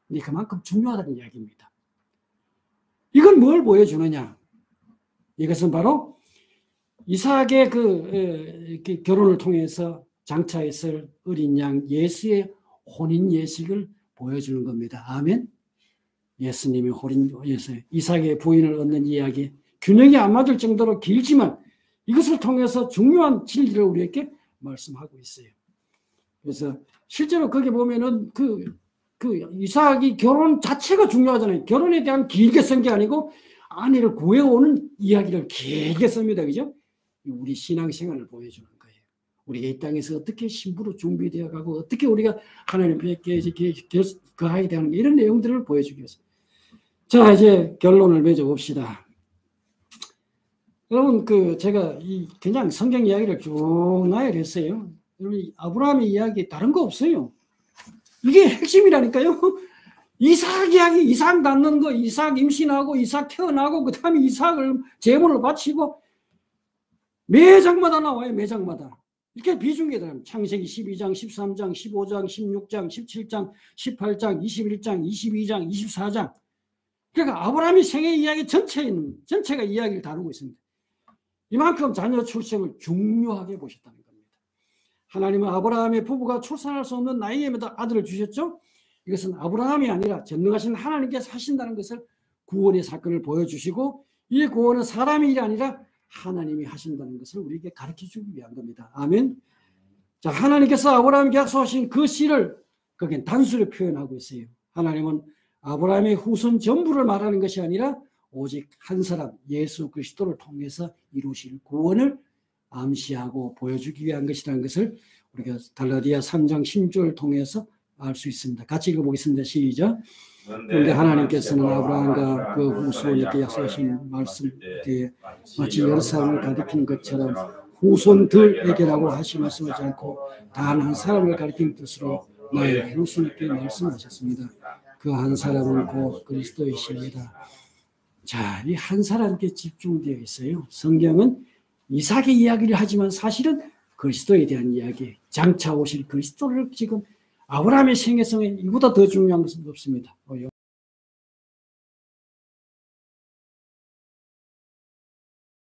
근데 그만큼 중요하다는 이야기입니다. 이건 뭘 보여주느냐? 이것은 바로 이삭의 결혼을 통해서 장차 있을 어린 양 예수의 혼인 예식을 보여주는 겁니다. 아멘. 예수님의 이삭의 부인을 얻는 이야기, 균형이 안 맞을 정도로 길지만 이것을 통해서 중요한 진리를 우리에게 말씀하고 있어요. 그래서 실제로 거기 보면은 그 이삭이 결혼 자체가 중요하잖아요. 결혼에 대한 길게 쓴 게 아니고 아내를 구해오는 이야기를 길게 씁니다. 그죠? 우리 신앙생활을 보여주는 거예요. 우리가 이 땅에서 어떻게 신부로 준비되어 가고 어떻게 우리가 하나님 뵙게 거하게 되는 이런 내용들을 보여주기 위해서. 자, 이제 결론을 맺어봅시다. 여러분, 제가 그냥 성경 이야기를 쭉 나열했어요. 여러분, 아브라함의 이야기 다른 거 없어요. 이게 핵심이라니까요. 이삭 이야기, 이삭 낳는 거, 이삭 임신하고, 이삭 태어나고, 그 다음에 이삭을 제물로 바치고, 매장마다 나와요, 매장마다. 이렇게 비중이 들어요. 창세기 12장, 13장, 15장, 16장, 17장, 18장, 21장, 22장, 24장. 그러니까 아브라함의 생애 이야기 전체가 이야기를 다루고 있습니다. 이만큼 자녀 출생을 중요하게 보셨다는 겁니다. 하나님은 아브라함의 부부가 출산할 수 없는 나이에마다 아들을 주셨죠. 이것은 아브라함이 아니라 전능하신 하나님께서 하신다는 것을 구원의 사건을 보여주시고, 이 구원은 사람의 일이 아니라 하나님이 하신다는 것을 우리에게 가르쳐주기 위한 겁니다. 아멘. 자, 하나님께서 아브라함에게 약속하신 그 씨를 거기엔 단수로 표현하고 있어요. 하나님은 아브라함의 후손 전부를 말하는 것이 아니라 오직 한 사람 예수 그리스도를 통해서 이루실 구원을 암시하고 보여주기 위한 것이라는 것을 우리가 갈라디아 3장 16절을 통해서 알 수 있습니다. 같이 읽어보겠습니다. 시작. 그런데 하나님께서는 아브라함과 그 후손에게 약속하신 말씀 뒤에 마치 여러 사람을 가리키는 것처럼 후손들에게라고 하시 말씀하지 않고 단 한 사람을 가리키는 뜻으로 나의 후손에게 말씀하셨습니다. 그 한 사람은 곧 그리스도이십니다. 자, 이 한 사람께 집중되어 있어요. 성경은 이삭의 이야기를 하지만 사실은 그리스도에 대한 이야기, 장차 오실 그리스도를 지금 아브라함의 생애성에 이보다 더 중요한 것은 없습니다.